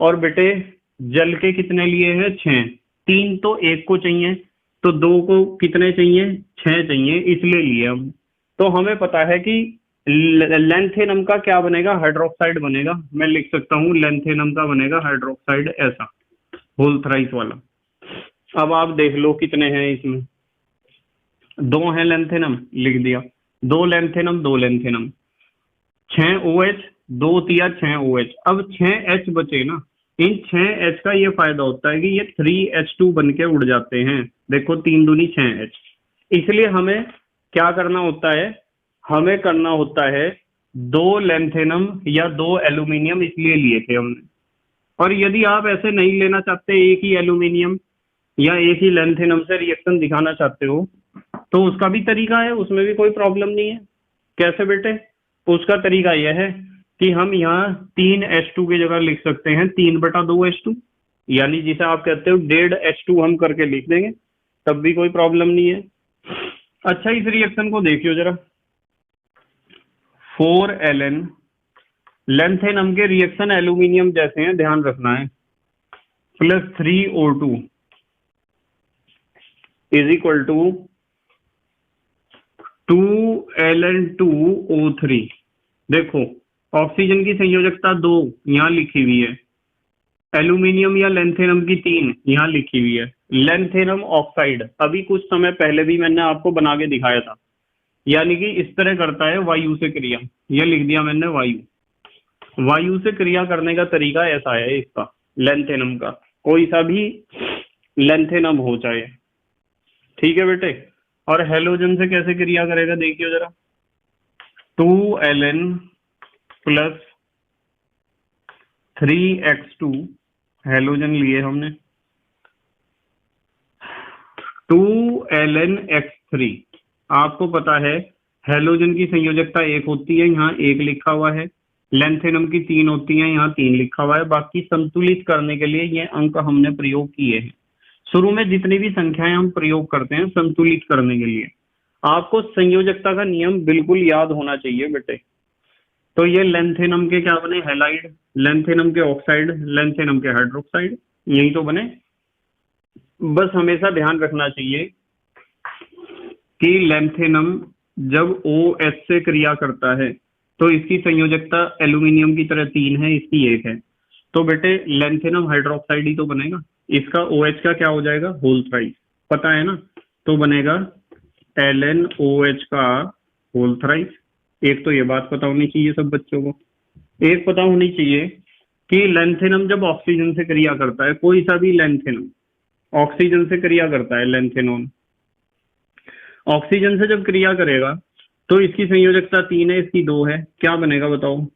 और बेटे जल के कितने लिए हैं? 6। 3 तो 1 को चाहिए, तो 2 को कितने चाहिए, 6 चाहिए, इसलिए लिए हम। तो हमें पता है कि लेंथेनम का क्या बनेगा, हाइड्रोक्साइड बनेगा। मैं लिख सकता हूँ लेंथेनम का बनेगा हाइड्रोक्साइड, ऐसा होल थ्राइस वाला। अब आप देख लो कितने हैं इसमें, 2 हैं लेंथेनम, लिख दिया, 2 लेंथेनम 2 लेंथेनम, 6 OH, 2 तिया 6 OH। अब 6 H बचे ना, इन 6 H का ये फायदा होता है कि ये 3H2 बन के उड़ जाते हैं। देखो 3 दूनी 6 H। इसलिए हमें क्या करना होता है, हमें करना होता है 2 लेंथेनम या 2 एल्यूमिनियम, इसलिए लिए थे हमने। और यदि आप ऐसे नहीं लेना चाहते, एक ही एल्यूमिनियम या एक ही लेंथेनम से रिएक्शन दिखाना चाहते हो, तो उसका भी तरीका है, उसमें भी कोई प्रॉब्लम नहीं है। कैसे बेटे, उसका तरीका यह है कि हम यहाँ 3H2 की जगह लिख सकते हैं 3/2H2, यानी जिसे आप कहते हो 1.5H2 हम करके लिख देंगे, तब भी कोई प्रॉब्लम नहीं है। अच्छा, इस रिएक्शन को देखियो जरा, 4Ln, लेंथेनम के रिएक्शन एल्यूमिनियम जैसे हैं, ध्यान रखना है, plus 3O2 is equal to 2Ln2O3। देखो ऑक्सीजन की संयोजकता 2 यहाँ लिखी हुई है, एल्यूमिनियम या लेंथेनम की 3 यहाँ लिखी हुई है। लेंथेनम ऑक्साइड अभी कुछ समय पहले भी मैंने आपको बना के दिखाया था, यानी कि इस तरह करता है वायु से क्रिया। यह लिख दिया मैंने वायु से क्रिया करने का तरीका ऐसा है इसका, लेंथेनम का, कोई सा भी लेंथेनम हो चाहे, ठीक है बेटे। और हेलोजन से कैसे क्रिया करेगा देखिए जरा, 2Ln प्लस 3X2, हेलोजन लिए हमने, 2LnX3। आपको पता है हेलोजन की संयोजकता 1 होती है, यहाँ 1 लिखा हुआ है, लेंथेनम की 3 होती है, यहाँ 3 लिखा हुआ है। बाकी संतुलित करने के लिए ये अंक हमने प्रयोग किए हैं। शुरू में जितनी भी संख्याएं हम प्रयोग करते हैं संतुलित करने के लिए, आपको संयोजकता का नियम बिल्कुल याद होना चाहिए बेटे। तो ये लेंथेनम के क्या बने, हैलाइड, लेंथेनम के ऑक्साइड, लेंथेनम के हाइड्रोक्साइड, यही तो बने। बस हमेशा ध्यान रखना चाहिए कि लेंथेनम जब OH से क्रिया करता है तो इसकी संयोजकता एल्यूमिनियम की तरह 3 है, इसकी 1 है। तो बेटे लेंथेनम हाइड्रोक्साइड ही तो बनेगा, इसका OH का क्या हो जाएगा, होल थ्राइस, पता है ना, तो बनेगा LnOH का होल थ्राइस। एक तो ये बात पता होनी चाहिए सब बच्चों को, एक पता होनी चाहिए कि लेंथेनम जब ऑक्सीजन से क्रिया करता है, कोई सा भी लेंथेनम ऑक्सीजन से क्रिया करता है, लेंथेनॉन ऑक्सीजन से जब क्रिया करेगा तो इसकी संयोजकता 3 है, इसकी 2 है, क्या बनेगा बताओ,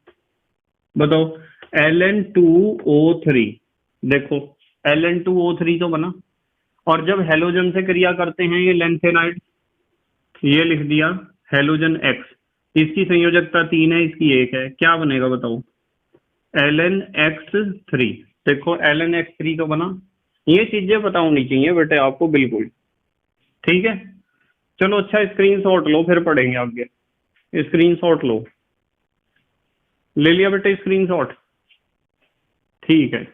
Ln2O3। देखो Ln2O3 तो बना। और जब हेलोजन से क्रिया करते हैं ये लेंथेनाइड, ये लिख दिया हेलोजन X, इसकी संयोजकता 3 है, इसकी 1 है, क्या बनेगा बताओ, Lnx3। देखो Lnx3 तो बना। ये चीजें पता होनी चाहिए बेटे आपको बिल्कुल, ठीक है। चलो अच्छा, स्क्रीनशॉट लो, फिर पढ़ेंगे आगे। स्क्रीनशॉट लो, ले लिया बेटे स्क्रीनशॉट, ठीक है।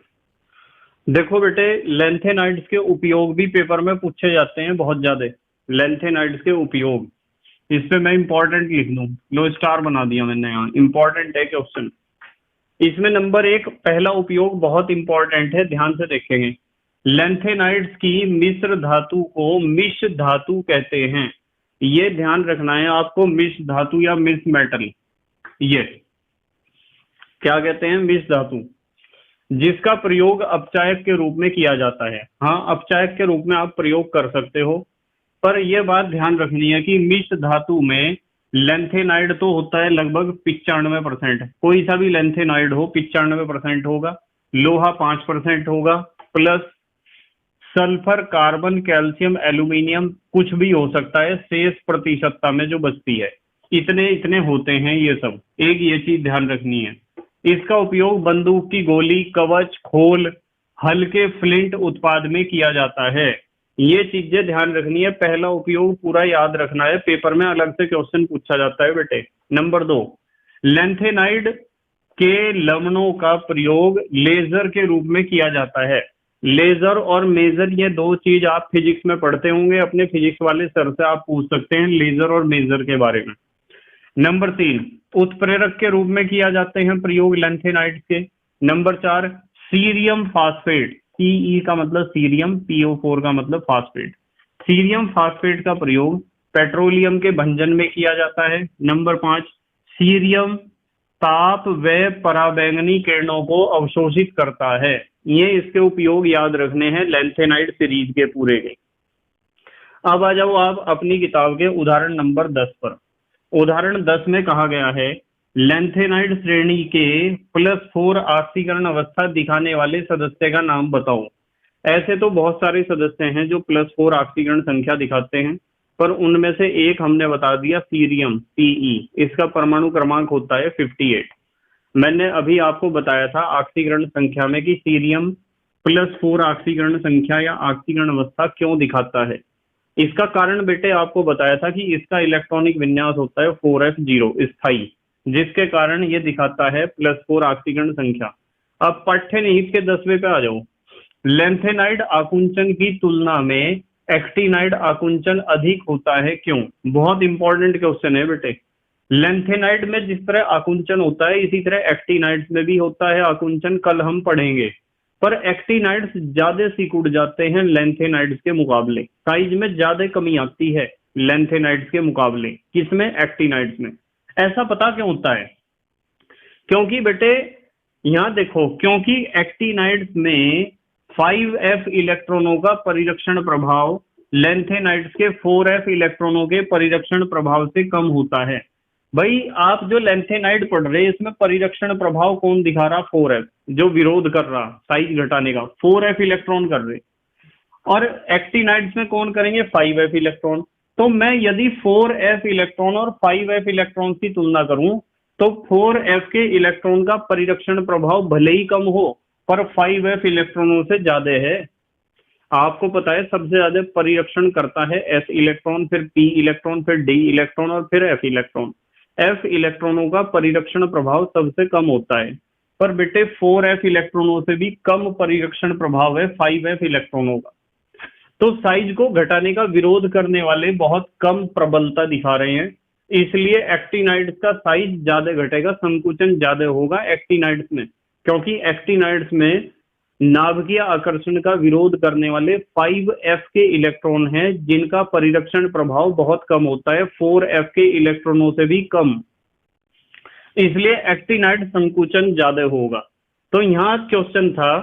देखो बेटे लेंथेनाइड्स के उपयोग भी पेपर में पूछे जाते हैं बहुत ज्यादा, लेंथेनाइड्स के उपयोग, इस पे मैं इंपॉर्टेंट लिख दूं, लो स्टार बना दिया मैंने यहाँ, इंपॉर्टेंट है क्वेश्चन। इसमें नंबर 1 पहला उपयोग बहुत इंपॉर्टेंट है, ध्यान से देखेंगे। लेंथेनाइड्स की मिश्र धातु को मिश्र धातु कहते हैं, ये ध्यान रखना है आपको, मिश्र धातु या मिश्र मेटल, ये क्या कहते हैं, मिश्र धातु, जिसका प्रयोग अपचायक के रूप में किया जाता है। हाँ, अपचायक के रूप में आप प्रयोग कर सकते हो, पर यह बात ध्यान रखनी है कि मिश्र धातु में लेंथेनाइड तो होता है लगभग 95%, कोई सा भी लेंथेनाइड हो 95% होगा, लोहा 5% होगा, plus sulphur, carbon, calcium, aluminium कुछ भी हो सकता है, शेष प्रतिशतता में जो बचती है, इतने इतने होते हैं ये सब। एक ये चीज ध्यान रखनी है। इसका उपयोग बंदूक की गोली, कवच, खोल, हल्के फ्लिंट उत्पाद में किया जाता है। ये चीजें ध्यान रखनी है, पहला उपयोग पूरा याद रखना है, पेपर में अलग से क्वेश्चन पूछा जाता है बेटे। नंबर 2, लेंथेनाइड के लवणों का प्रयोग लेजर के रूप में किया जाता है। लेजर और मेजर, ये दो चीज आप फिजिक्स में पढ़ते होंगे, अपने फिजिक्स वाले सर से आप पूछ सकते हैं लेजर और मेजर के बारे में। नंबर 3, उत्प्रेरक के रूप में किया जाते हैं प्रयोग लैंथेनाइड्स के। नंबर 4, सीरियम फास्फेट, सीई का मतलब सीरियम, PO4 का मतलब फास्फेट। सीरियम फास्फेट का प्रयोग पेट्रोलियम के भंजन में किया जाता है। नंबर 5, सीरियम ताप व पराबैंगनी किरणों को अवशोषित करता है। ये इसके उपयोग याद रखने हैं लैंथेनाइड सीरीज के पूरे के। अब आ जाओ आप अपनी किताब के उदाहरण नंबर 10 पर। उदाहरण 10 में कहा गया है, लैंथेनाइड श्रेणी के +4 ऑक्सीकरण अवस्था दिखाने वाले सदस्य का नाम बताओ। ऐसे तो बहुत सारे सदस्य हैं जो +4 ऑक्सीकरण संख्या दिखाते हैं, पर उनमें से एक हमने बता दिया सीरियम, PE, इसका परमाणु क्रमांक होता है 58। मैंने अभी आपको बताया था ऑक्सीकरण संख्या में कि सीरियम +4 ऑक्सीकरण संख्या या ऑक्सीकरण अवस्था क्यों दिखाता है। इसका कारण बेटे आपको बताया था कि इसका इलेक्ट्रॉनिक विन्यास होता है 4f0 स्थायी, जिसके कारण ये दिखाता है +4 ऑक्सीकरण संख्या। अब पाठ्य निहित के 10वें पे आ जाओ। लैंथेनाइड आकुंचन की तुलना में एक्टिनाइड आकुंचन अधिक होता है, क्यों? बहुत इंपॉर्टेंट क्वेश्चन है बेटे। लैंथेनाइड में जिस तरह आकुंचन होता है, इसी तरह एक्टिनाइड्स में भी होता है आकुंचन, कल हम पढ़ेंगे। पर एक्टिनाइड्स ज्यादा सिकुड़ जाते हैं लैंथेनाइड्स के मुकाबले, साइज में ज्यादा कमी आती है लैंथेनाइड्स के मुकाबले। किसमें? एक्टिनाइड्स में। ऐसा पता क्यों होता है? क्योंकि बेटे यहां देखो, क्योंकि एक्टिनाइड्स में 5f इलेक्ट्रॉनों का परिरक्षण प्रभाव लैंथेनाइड्स के 4f इलेक्ट्रॉनों के परिरक्षण प्रभाव से कम होता है। भाई आप जो लैंथेनाइड पढ़ रहे हैं इसमें परिरक्षण प्रभाव कौन दिखा रहा? 4f, जो विरोध कर रहा साइज घटाने का, 4f इलेक्ट्रॉन कर रहे। और एक्टिनाइड्स में कौन करेंगे? 5f electron. तो मैं यदि 4f इलेक्ट्रॉन और 5f इलेक्ट्रॉन की तुलना करूं तो 4f के इलेक्ट्रॉन का परिरक्षण प्रभाव भले ही कम हो, पर 5f इलेक्ट्रॉनों से ज्यादा है। आपको पता है सबसे ज्यादा परिरक्षण करता है s इलेक्ट्रॉन, फिर p इलेक्ट्रॉन, फिर d इलेक्ट्रॉन और फिर f इलेक्ट्रॉन। f इलेक्ट्रॉनों का परिरक्षण प्रभाव सबसे कम होता है, पर बेटे 4f इलेक्ट्रॉनों से भी कम परिरक्षण प्रभाव है 5f इलेक्ट्रॉनों का। तो साइज को घटाने का विरोध करने वाले बहुत कम प्रबलता दिखा रहे हैं, इसलिए एक्टिनाइड्स का साइज ज्यादा घटेगा, संकुचन ज्यादा होगा एक्टिनाइड्स में, क्योंकि एक्टिनाइड्स में नाभिकीय आकर्षण का विरोध करने वाले 5f के इलेक्ट्रॉन हैं जिनका परिरक्षण प्रभाव बहुत कम होता है, 4f के इलेक्ट्रॉनों से भी कम, इसलिए एक्टिनाइड संकुचन ज्यादा होगा। तो यहाँ क्वेश्चन था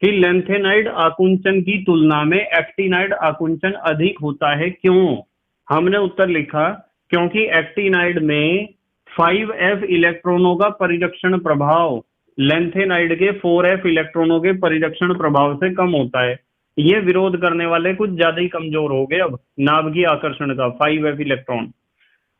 कि लैंथेनाइड आकुंचन की तुलना में एक्टिनाइड आकुंचन अधिक होता है, क्यों? हमने उत्तर लिखा क्योंकि एक्टिनाइड में 5f इलेक्ट्रॉनों का परिरक्षण प्रभाव लैंथेनाइड के 4f इलेक्ट्रॉनों के परिरक्षण प्रभाव से कम होता है। ये विरोध करने वाले कुछ ज्यादा ही कमजोर हो गए अब नाभिकीय आकर्षण का 5f इलेक्ट्रॉन।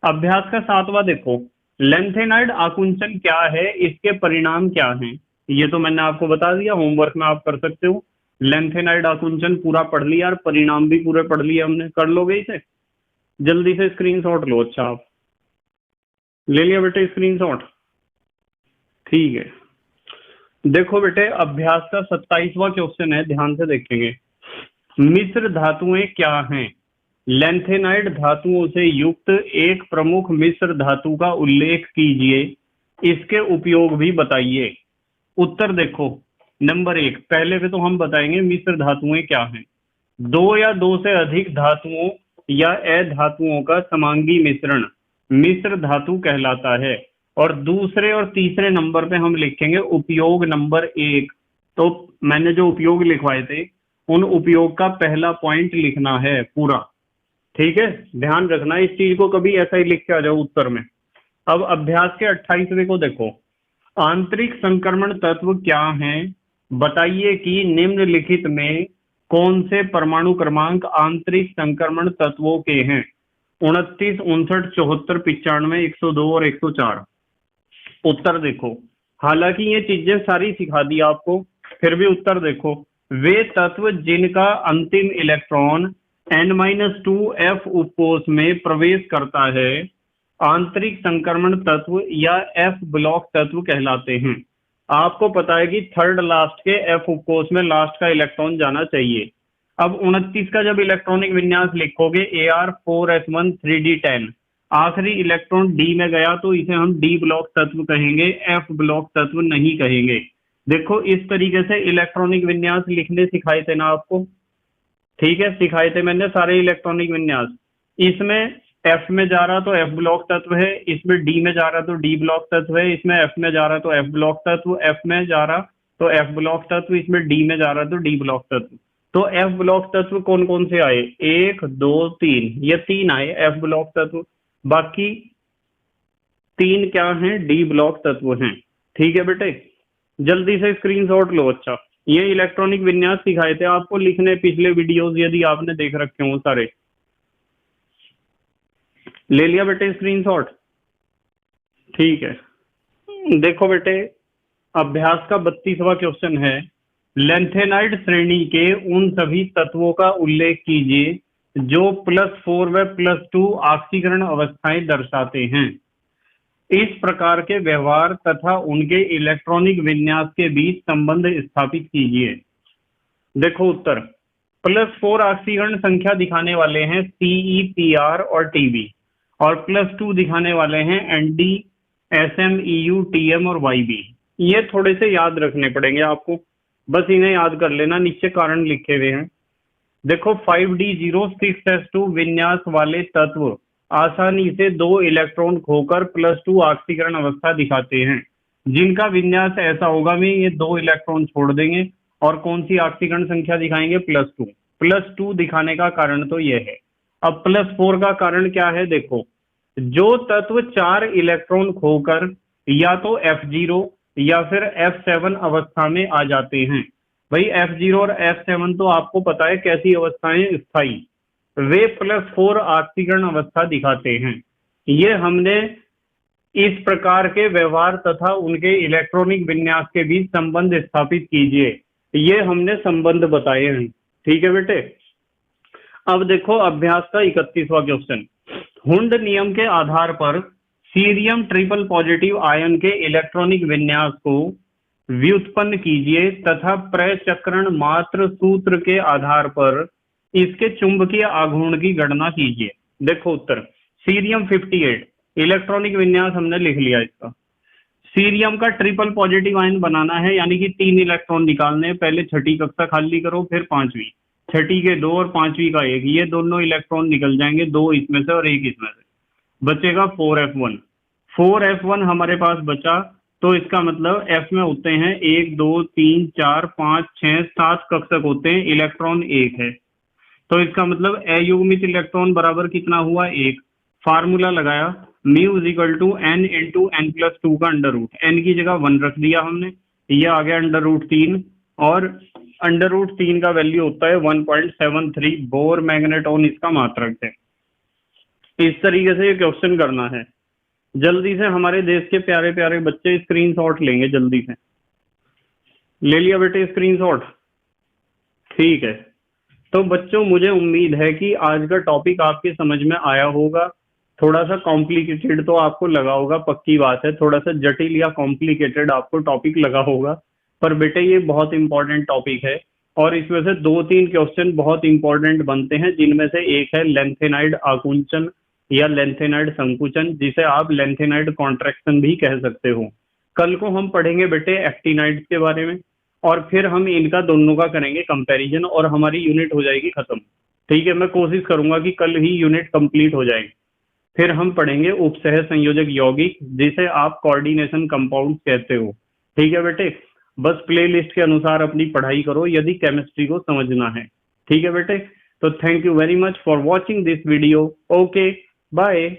अभ्यास का 7वां देखो, लैंथेनाइड आकुंचन क्या है, इसके परिणाम क्या हैं? ये तो मैंने आपको बता दिया, होमवर्क में आप कर सकते हो। लैंथेनाइड आकुंचन पूरा पढ़ लिया और परिणाम भी पूरे पढ़ लिए हमने, कर लोगे इसे? जल्दी से स्क्रीनशॉट लो। अच्छा आप ले लिया बेटे स्क्रीनशॉट? ठीक है। देखो बेटे अभ्यास का 27वां क्वेश्चन है, ध्यान से देखेंगे। मिश्र धातुएं क्या हैं? लैंथेनाइड धातुओं से युक्त एक प्रमुख मिश्र धातु का उल्लेख कीजिए, इसके उपयोग भी बताइए। उत्तर देखो, नंबर 1, पहले पे तो हम बताएंगे मिश्र धातुएं क्या हैं। 2 या 2 से अधिक धातुओं या अधातुओं का समांगी मिश्रण मिश्र धातु कहलाता है। और दूसरे और तीसरे नंबर पे हम लिखेंगे उपयोग नंबर 1। तो मैंने जो उपयोग लिखवाए थे उन उपयोग का पहला पॉइंट लिखना है पूरा, ठीक है? ध्यान रखना इस चीज को, कभी ऐसा ही लिख के आ जाओ उत्तर में। अब अभ्यास के 28वें को देखो, आंतरिक संक्रमण तत्व क्या हैं? बताइए कि निम्नलिखित में कौन से परमाणु क्रमांक आंतरिक संक्रमण तत्वों के हैं? 29, 59, 74, 95, 102 और 104। उत्तर देखो, हालांकि ये चीजें सारी सिखा दी आपको, फिर भी उत्तर देखो। वे तत्व जिनका अंतिम इलेक्ट्रॉन n-2f उपकोष में प्रवेश करता है आंतरिक संक्रमण तत्व या f ब्लॉक तत्व कहलाते हैं। आपको पता है कि थर्ड लास्ट के F उपकोष में लास्ट का इलेक्ट्रॉन जाना चाहिए। अब 29 का जब इलेक्ट्रॉनिक विन्यास लिखोगे Ar4s1 3d10, आखिरी इलेक्ट्रॉन डी में गया तो इसे हम डी ब्लॉक तत्व कहेंगे, एफ ब्लॉक तत्व नहीं कहेंगे। देखो इस तरीके से इलेक्ट्रॉनिक विन्यास लिखने सिखाए थे ना आपको, ठीक है, सिखाए थे मैंने सारे इलेक्ट्रॉनिक विन्यास। इसमें एफ में जा रहा तो एफ ब्लॉक तत्व है, इसमें डी में जा रहा तो डी ब्लॉक तत्व है, इसमें एफ में जा रहा तो एफ ब्लॉक तत्व, एफ में जा रहा तो एफ ब्लॉक तत्व, इसमें डी में जा रहा तो डी ब्लॉक तत्व। तो एफ ब्लॉक तत्व कौन कौन से आए, 1 2 3, ये 3 आए एफ ब्लॉक तत्व, बाकी 3 क्या हैं, डी ब्लॉक तत्व हैं। ठीक है बेटे, जल्दी से स्क्रीनशॉट लो। अच्छा, ये इलेक्ट्रॉनिक विन्यास सिखाए थे आपको लिखने, पिछले वीडियोस यदि आपने देख रखे हो सारे, ले लिया बेटे स्क्रीनशॉट? ठीक है, देखो बेटे अभ्यास का 32वां क्वेश्चन है, लेंथेनाइड श्रेणी के उन सभी तत्वों का उल्लेख कीजिए जो +4 व +2 ऑक्सीकरण अवस्थाएं दर्शाते हैं। इस प्रकार के व्यवहार तथा उनके इलेक्ट्रॉनिक विन्यास के बीच संबंध स्थापित कीजिए। देखो उत्तर, +4 ऑक्सीकरण संख्या दिखाने वाले हैं CE, PR और TB, और +2 दिखाने वाले हैं ND, SM, EU, TM और YB। ये थोड़े से याद रखने पड़ेंगे आपको, बस इन्हें याद कर लेना, नीचे कारण लिखे हुए हैं। देखो 5D06S2 विन्यास वाले तत्व आसानी से 2 इलेक्ट्रॉन खोकर +2 ऑक्सीकरण अवस्था दिखाते हैं। जिनका विन्यास ऐसा होगा में ये 2 इलेक्ट्रॉन छोड़ देंगे और कौन सी ऑक्सीकरण संख्या दिखाएंगे, +2। +2 दिखाने का कारण तो ये है। अब +4 का कारण क्या है, देखो जो तत्व 4 इलेक्ट्रॉन खोकर या तो F0 या फिर F7 अवस्था में आ जाते हैं। भाई F0 और F7 तो आपको पता है कैसी अवस्थाएं, स्थायी, वे +4 ऑक्सीकरण अवस्था दिखाते हैं। ये हमने इस प्रकार के व्यवहार तथा उनके इलेक्ट्रॉनिक विन्यास के बीच संबंध स्थापित कीजिए, ये हमने संबंध बताए हैं। ठीक है बेटे, अब देखो अभ्यास का 31वां क्वेश्चन, हुंड नियम के आधार पर सीरियम ट्रिपल पॉजिटिव आयन के इलेक्ट्रॉनिक विन्यास को व्युत्पन्न कीजिए तथा प्रचक्रण मात्र सूत्र के आधार पर इसके चुंबकीय आघूर्ण की गणना कीजिए। देखो उत्तर, सीरियम 58 इलेक्ट्रॉनिक विन्यास हमने लिख लिया इसका। सीरियम का ट्रिपल पॉजिटिव आयन बनाना है, यानी कि 3 इलेक्ट्रॉन निकालने हैं। पहले छठी कक्षा खाली करो, फिर 5वीं, छठी के 2 और 5वीं का 1, ये दोनों इलेक्ट्रॉन निकल जाएंगे, 2 इसमें से और 1 इसमें से, बचेगा 4F1। 4F1 हमारे पास बचा, तो इसका मतलब F में होते हैं 1 2 3 4 5 6 7 कक्षक होते हैं, इलेक्ट्रॉन 1 है, तो इसका मतलब अयुग्मित इलेक्ट्रॉन बराबर कितना हुआ, 1। फार्मूला लगाया, μ = n × n+2 का अंडर रूट, n की जगह 1 रख दिया हमने, ये आ गया √3, और √3 का वैल्यू होता है 1.73, बोर मैग्नेटॉन इसका मात्रक है। इस तरीके से ये क्वेश्चन करना है। जल्दी से हमारे देश के प्यारे प्यारे बच्चे स्क्रीनशॉट लेंगे, जल्दी से ले लिया बेटे स्क्रीनशॉट? ठीक है, तो बच्चों मुझे उम्मीद है कि आज का टॉपिक आपके समझ में आया होगा। थोड़ा सा कॉम्प्लिकेटेड तो आपको लगा होगा, पक्की बात है, थोड़ा सा जटिल या कॉम्प्लिकेटेड आपको टॉपिक लगा होगा, पर बेटे ये बहुत इंपॉर्टेंट टॉपिक है और इसमें से 2-3 क्वेश्चन बहुत इंपॉर्टेंट बनते हैं, जिनमें से एक है लेंथेनाइड आकुंचन या लेंथेनाइड संकुचन, जिसे आप लेंथेनाइड कॉन्ट्रैक्शन भी कह सकते हो। कल को हम पढ़ेंगे बेटे एक्टिनाइड्स के बारे में, और फिर हम इनका दोनों का करेंगे कंपैरिजन, और हमारी यूनिट हो जाएगी खत्म। ठीक है, मैं कोशिश करूंगा कि कल ही यूनिट कंप्लीट हो जाएगी। फिर हम पढ़ेंगे उपसह संयोजक यौगिक, जिसे आप कोऑर्डिनेशन कंपाउंड्स कहते हो। ठीक है बेटे, बस प्लेलिस्ट के अनुसार अपनी पढ़ाई करो यदि केमिस्ट्री को समझना है। ठीक है बेटे, तो thank you very much for watching this video. Okay, bye.